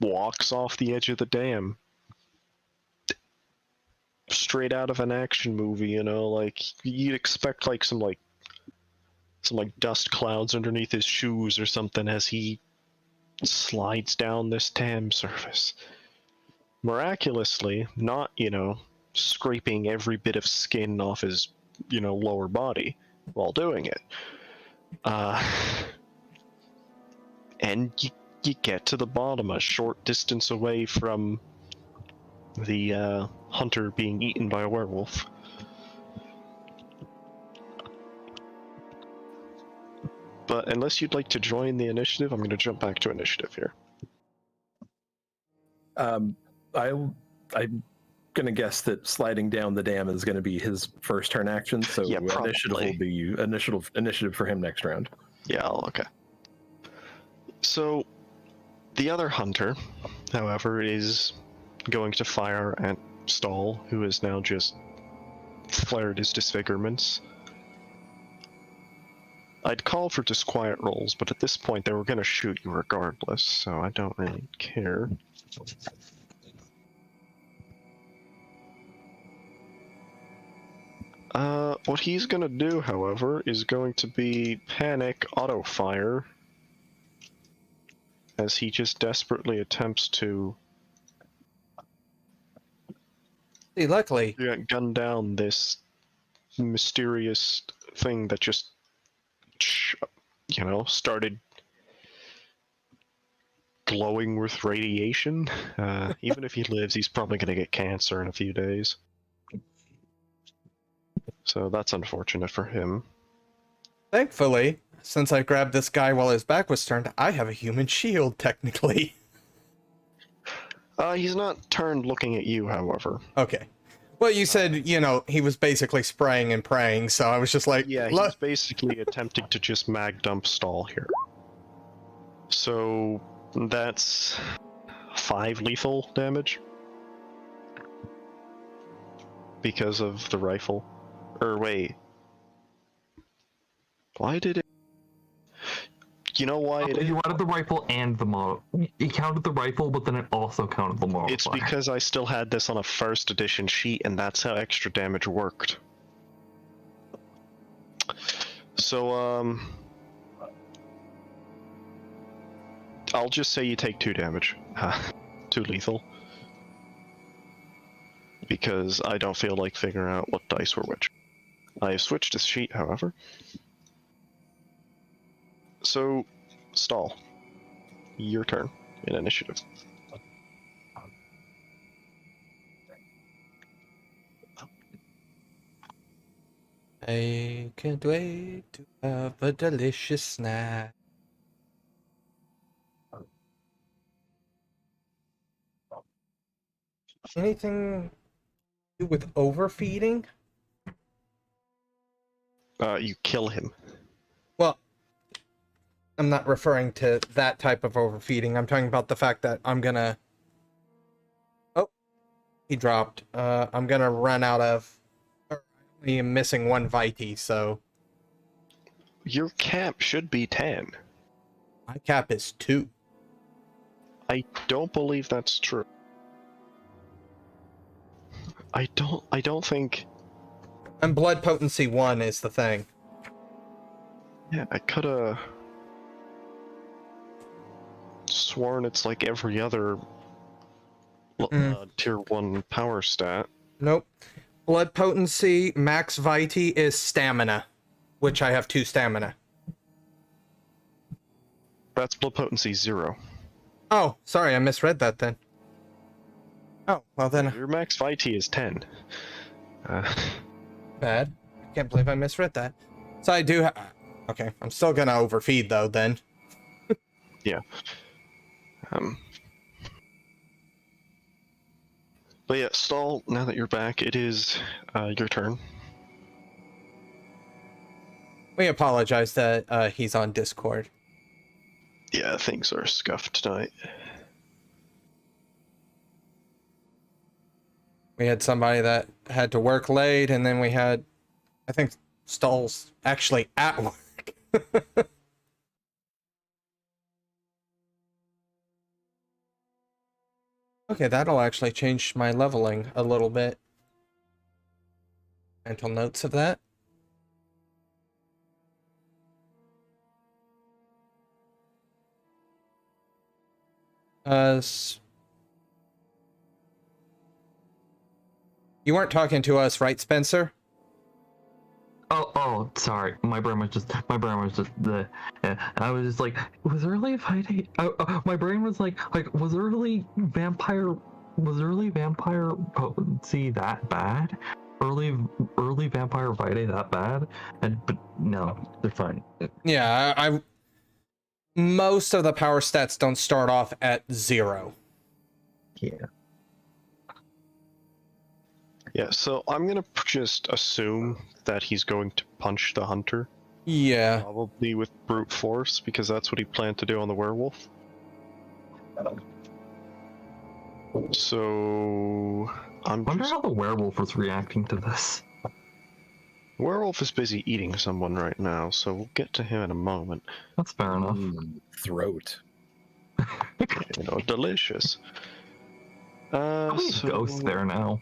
walks off the edge of the dam. Straight out of an action movie, you know, like you'd expect like some dust clouds underneath his shoes or something as he slides down this dam surface. Miraculously, not, scraping every bit of skin off his, lower body while doing it. And you get to the bottom a short distance away from the hunter being eaten by a werewolf. But unless you'd like to join the initiative, I'm going to jump back to initiative here. I'm gonna guess that sliding down the dam is gonna be his first turn action, so Yeah, initiative probably. will be initiative for him next round. Yeah, okay. So, the other hunter, however, is going to fire at Stahl, who has now just flared his disfigurements. I'd call for disquiet rolls, but at this point they were going to shoot you regardless, so I don't really care. What he's going to do, however, is going to be panic auto-fire as he just desperately attempts to See, luckily, gun down this mysterious thing that just, started glowing with radiation. Even if he lives, he's probably going to get cancer in a few days. So that's unfortunate for him. thankfully, since I grabbed this guy while his back was turned, I have a human shield, technically. He's not turned looking at you, however. Okay. Well, you said, he was basically spraying and praying, so I was just like, Yeah, he's basically attempting to just mag dump Stahl here. So that's 5 lethal damage because of the rifle. Or wait, why did it? You know why it? You added the rifle and the model. It counted the rifle, but then it also counted the model. It's because I still had this on a first edition sheet, and that's how extra damage worked. So, I'll just say you take 2 damage. 2 lethal. Because I don't feel like figuring out what dice were which. I have switched this sheet, however. So, Stahl, your turn in initiative. I can't wait to have a delicious snack. Anything to do with overfeeding? You kill him. Well, I'm not referring to that type of overfeeding. I'm talking about the fact that I'm gonna... Oh, he dropped. I'm gonna run out of... I'm missing 1 Viti, so... Your cap should be 10. My cap is 2. I don't believe that's true. I don't think... And blood potency 1 is the thing. Yeah, I could've... sworn it's like every other tier 1 power stat. Nope. Blood potency, max vitae is stamina, which I have 2 stamina. That's blood potency 0. Oh, sorry, I misread that then. Oh, well then. Your max vitae is 10. Bad. I can't believe I misread that. So I do okay, I'm still gonna overfeed though then. Yeah. But yeah, Stahl, now that you're back, it is your turn. We apologize that he's on Discord. Yeah, things are scuffed tonight. We had somebody that had to work late, and then we had, I think, Stahl's actually at work. Okay, that'll actually change my leveling a little bit. Mental notes of that. You weren't talking to us, right, Spencer? Oh, sorry. My brain was just the. I was just like, was early fighting? My brain was like, was early vampire potency that bad? Early vampire vitae that bad? But no, they're fine. Yeah, I most of the power stats don't start off at 0. Yeah. Yeah, so I'm gonna just assume that he's going to punch the hunter. Yeah. Probably with brute force, because that's what he planned to do on the werewolf. So I wonder how the werewolf was reacting to this. Werewolf is busy eating someone right now, so we'll get to him in a moment. That's fair enough. Throat. You know, delicious. How many ghosts there now?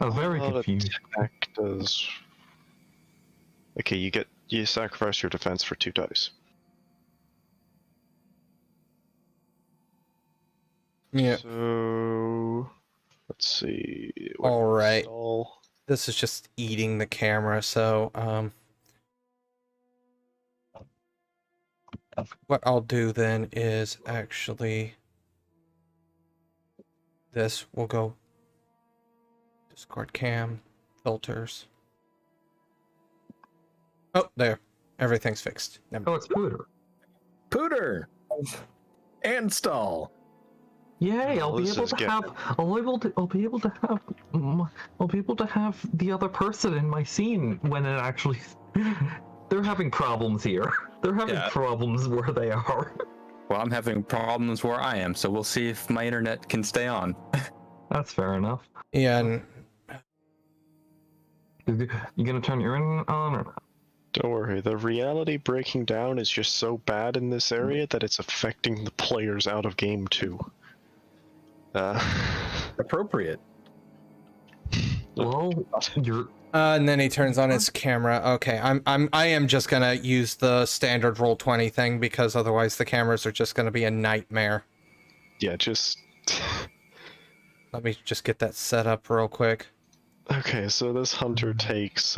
I'm very confused. Attack does... Okay, you sacrifice your defense for 2 dice. Yeah. So let's see. All right. Stahl. This is just eating the camera, so what I'll do then is actually this will go Discord cam filters. Oh, there. Everything's fixed. Oh, it's Pooter. Pooter! And Stahl. Yay! I'll Well, be this able is to getting- have. I'll be able to have the other person in my scene when it actually. They're having problems here. They're having problems where they are. Well, I'm having problems where I am, so we'll see if my internet can stay on. That's fair enough. Yeah, and You gonna turn your internet on or not? Don't worry, the reality breaking down is just so bad in this area that it's affecting the players out of game 2. Appropriate. Well, you're. and then he turns on his camera. Okay, I am just gonna use the standard Roll20 thing because otherwise the cameras are just gonna be a nightmare. Yeah, just... Let me just get that set up real quick. Okay, so this hunter takes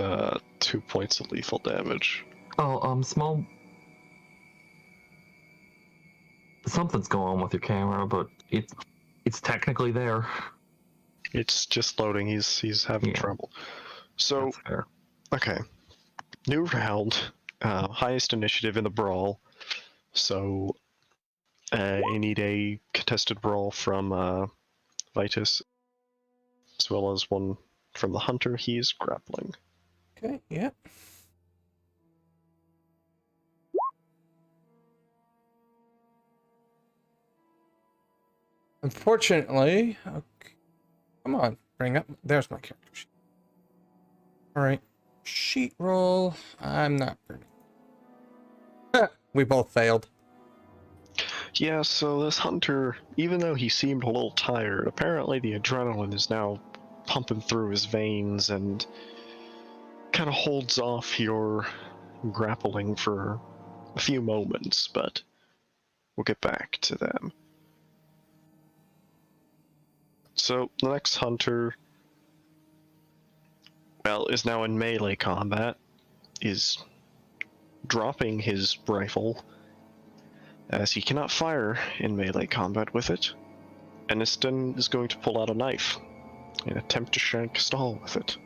2 points of lethal damage. Oh, small. Something's going on with your camera, but it's technically there. It's just loading, he's having trouble. So, That's fair. okay. New round, highest initiative in the brawl. So, I need a contested brawl from Vitus, as well as one from the hunter. He's grappling. Okay, yeah. Unfortunately, okay. Come on, bring up. There's my character sheet. All right, sheet roll. I'm not bringing. We both failed. Yeah, so this hunter, even though he seemed a little tired, apparently the adrenaline is now pumping through his veins and kind of holds off your grappling for a few moments, but we'll get back to them. So, the next hunter, well, is now in melee combat, is dropping his rifle, as he cannot fire in melee combat with it. Aniston is going to pull out a knife and attempt to shank Stahl with it.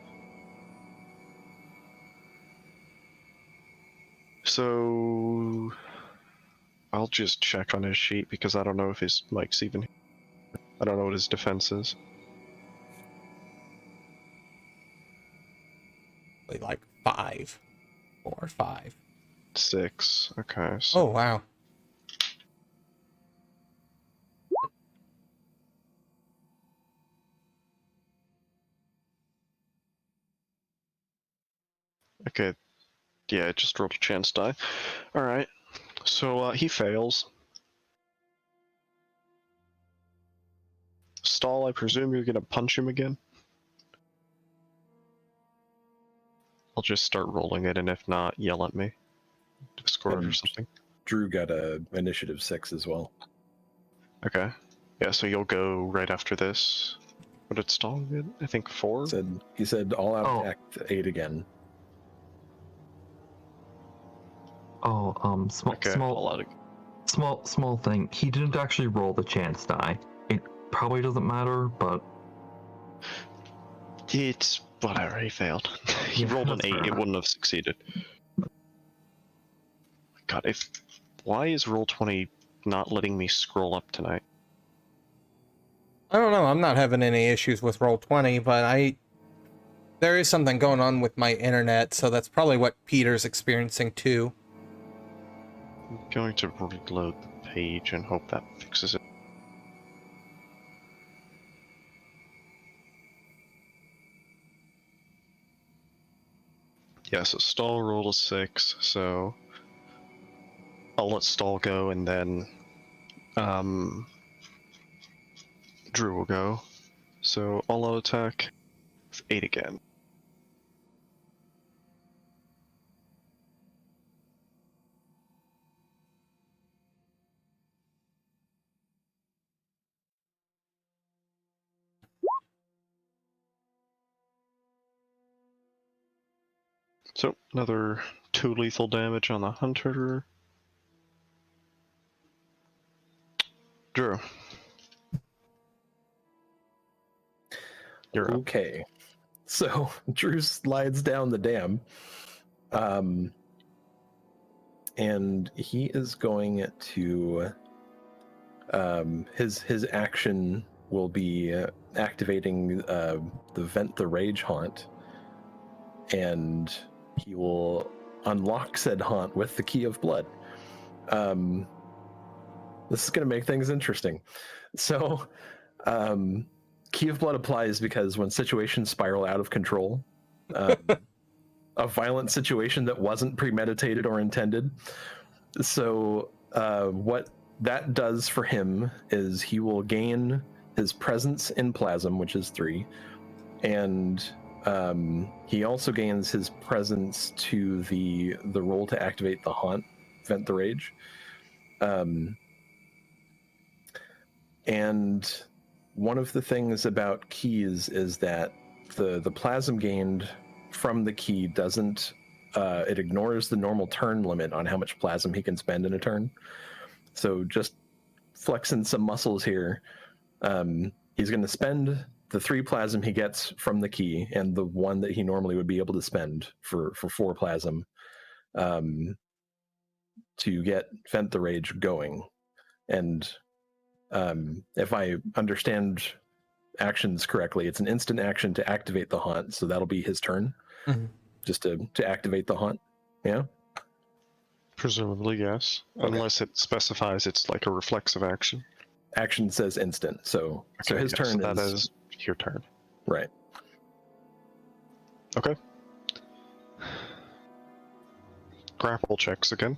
So I'll just check on his sheet because I don't know if his mic's even. I don't know what his defense is. Like 5. 4 or 5. 6. Okay. So Oh, wow. okay. Yeah, I just rolled a chance die. Alright. So he fails. Stahl, I presume you're gonna punch him again? I'll just start rolling it, and if not, yell at me. Discord or something. Drew got a initiative 6 as well. Okay. Yeah, so you'll go right after this. What did Stahl get? I think 4? He said all out Oh. attack 8 again. Oh, Okay, all out. small thing. He didn't actually roll the chance die. It probably doesn't matter, but It's whatever, he failed. He Yeah, rolled an that's 8, fair it enough. wouldn't have succeeded. God, why is Roll20 not letting me scroll up tonight? I don't know, I'm not having any issues with Roll20, but there is something going on with my internet, so that's probably what Peter's experiencing too. I'm going to reload the page and hope that fixes it. Yeah, so Stahl rolled a 6, so I'll let Stahl go, and then Drew will go. So all out attack with 8 again. So another 2 lethal damage on the hunter. Drew. You're up. Okay. So Drew slides down the dam. And he is going to his action will be activating the Vent the Rage haunt, and he will unlock said haunt with the Key of Blood. This is going to make things interesting. So Key of Blood applies because when situations spiral out of control, a violent situation that wasn't premeditated or intended. So what that does for him is he will gain his presence in Plasm, which is 3, and he also gains his presence to the roll to activate the haunt, Vent the Rage. And one of the things about keys is that the Plasm gained from the key doesn't it ignores the normal turn limit on how much plasm he can spend in a turn. So just flexing some muscles here, he's going to spend the 3 plasm he gets from the key and the 1 that he normally would be able to spend for 4 plasm to get Vent the Rage going. And if I understand actions correctly, it's an instant action to activate the haunt, so that'll be his turn. Mm-hmm. Just to activate the haunt. Yeah? Presumably, yes. Okay. Unless it specifies it's like a reflexive action. Action says instant, so Okay, his yeah, turn so that is... is your turn. Right. Okay. Grapple checks again.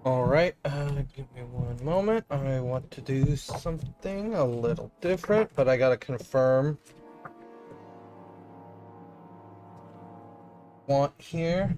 Alright, give me one moment. I want to do something a little different, but I gotta confirm. Want here.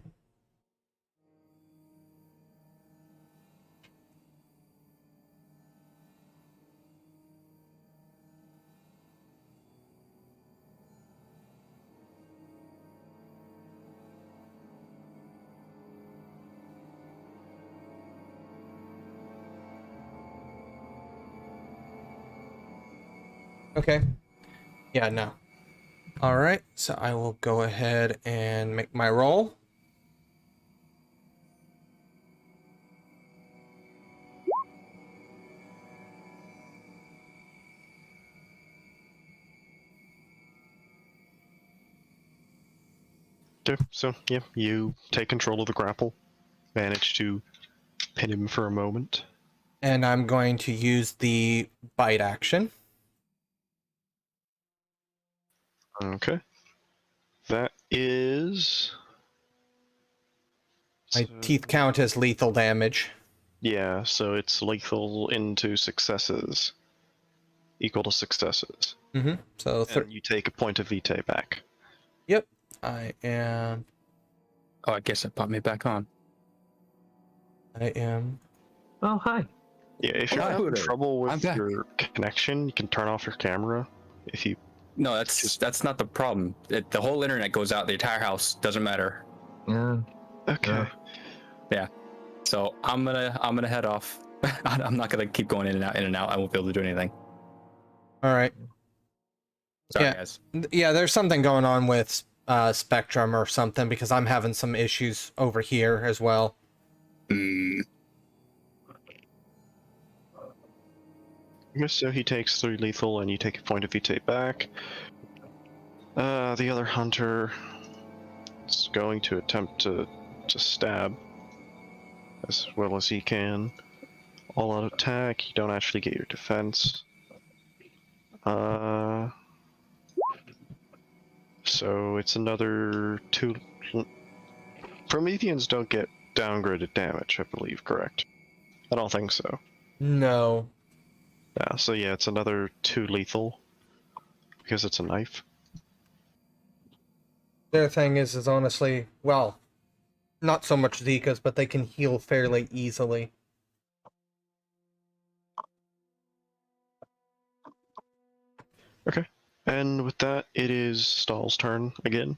Okay. Yeah, no. All right, so I will go ahead and make my roll. Okay, so yeah, you take control of the grapple, manage to pin him for a moment. And I'm going to use the bite action. Okay. That is. My So- teeth count as lethal damage. Yeah, so it's lethal into successes. Equal to successes. Mm-hmm. So, And you take a point of vitae back. yep, I am. Oh, I guess it popped me back on. I am. Oh, hi. Yeah, if you're Hi, having Pooter. trouble I'm with back. your connection, you can turn off your camera. If you No, that's not the problem. The whole internet goes out. The entire house doesn't matter. Yeah. okay, So I'm gonna head off. I'm not gonna keep going in and out. I won't be able to do anything. All right. Sorry, Yeah. guys. Yeah, there's something going on with Spectrum or something because I'm having some issues over here as well. Mm, so he takes 3 lethal, and you take a point of vitae back. The other hunter is going to attempt to stab as well as he can. All out attack. You don't actually get your defense. So it's another 2. Prometheans don't get downgraded damage, I believe, correct? I don't think so. No. Yeah, so yeah, it's another 2 lethal. Because it's a knife. Their thing is honestly, well, not so much Zika's, but they can heal fairly easily. Okay. And with that, it is Stahl's turn again.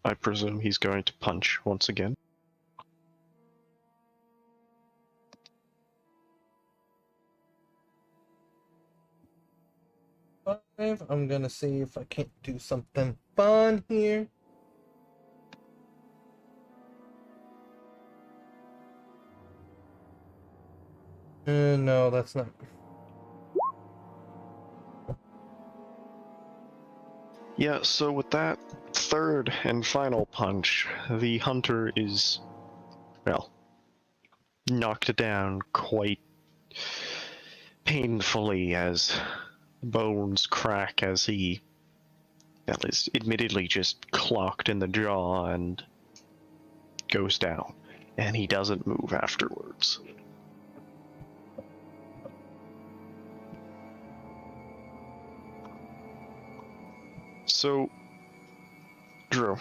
I presume he's going to punch once again. I'm gonna see if I can't do something fun here. No, that's not. Yeah, so with that third and final punch, the hunter is, well, knocked down quite painfully as bones crack as he, that is admittedly just clocked in the jaw and goes down. And he doesn't move afterwards. So, Drew.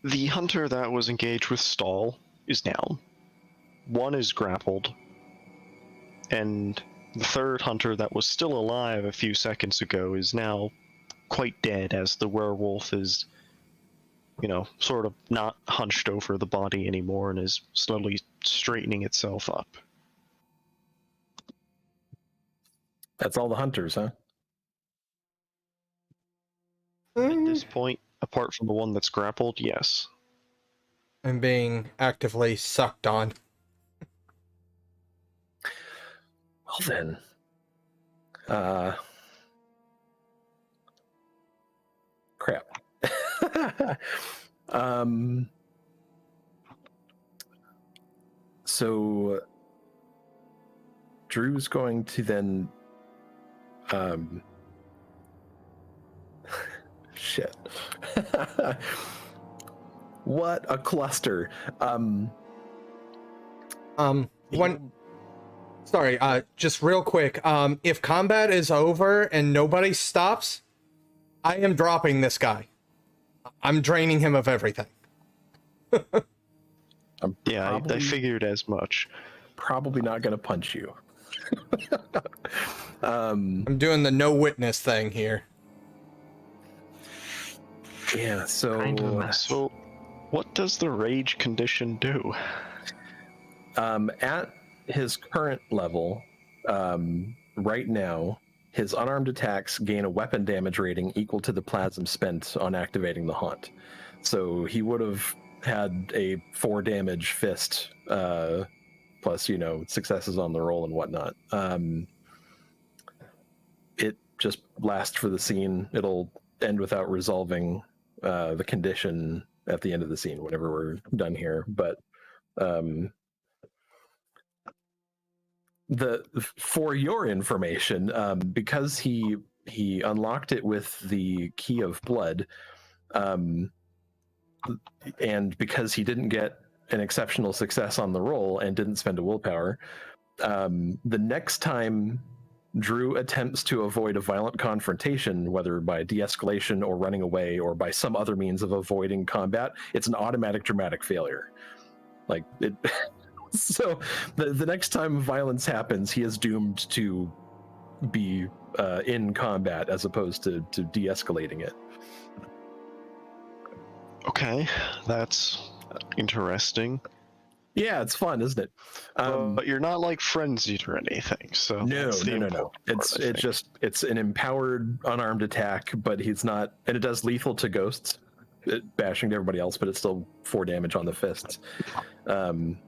The hunter that was engaged with Stahl is down. 1 is grappled. And the third hunter that was still alive a few seconds ago is now quite dead as the werewolf is, sort of not hunched over the body anymore and is slowly straightening itself up. That's all the hunters, huh? At this point, apart from the one that's grappled, yes. I'm being actively sucked on. Well then. Crap. So Drew's going to then shit. What a cluster. Sorry, just real quick. If combat is over and nobody stops, I am dropping this guy. I'm draining him of everything. Yeah, I figured as much. Probably not going to punch you. I'm doing the no witness thing here. Yeah, so Kind of a mess. So, what does the rage condition do? at his current level, right now, his unarmed attacks gain a weapon damage rating equal to the plasm spent on activating the haunt. So he would have had a 4 damage fist, plus, successes on the roll and whatnot. It just lasts for the scene. It'll end without resolving the condition at the end of the scene, whenever we're done here. But for your information, because he unlocked it with the key of blood, and because he didn't get an exceptional success on the roll and didn't spend a willpower, the next time Drew attempts to avoid a violent confrontation, whether by de-escalation or running away or by some other means of avoiding combat, it's an automatic dramatic failure. Like it. So the next time violence happens, he is doomed to be in combat as opposed to de-escalating it. Okay, that's interesting. Yeah, it's fun, isn't it? But you're not like frenzied or anything, so No. that's the important part, It's an empowered unarmed attack, but he's not, and it does lethal to ghosts, bashing to everybody else, but it's still 4 damage on the fists.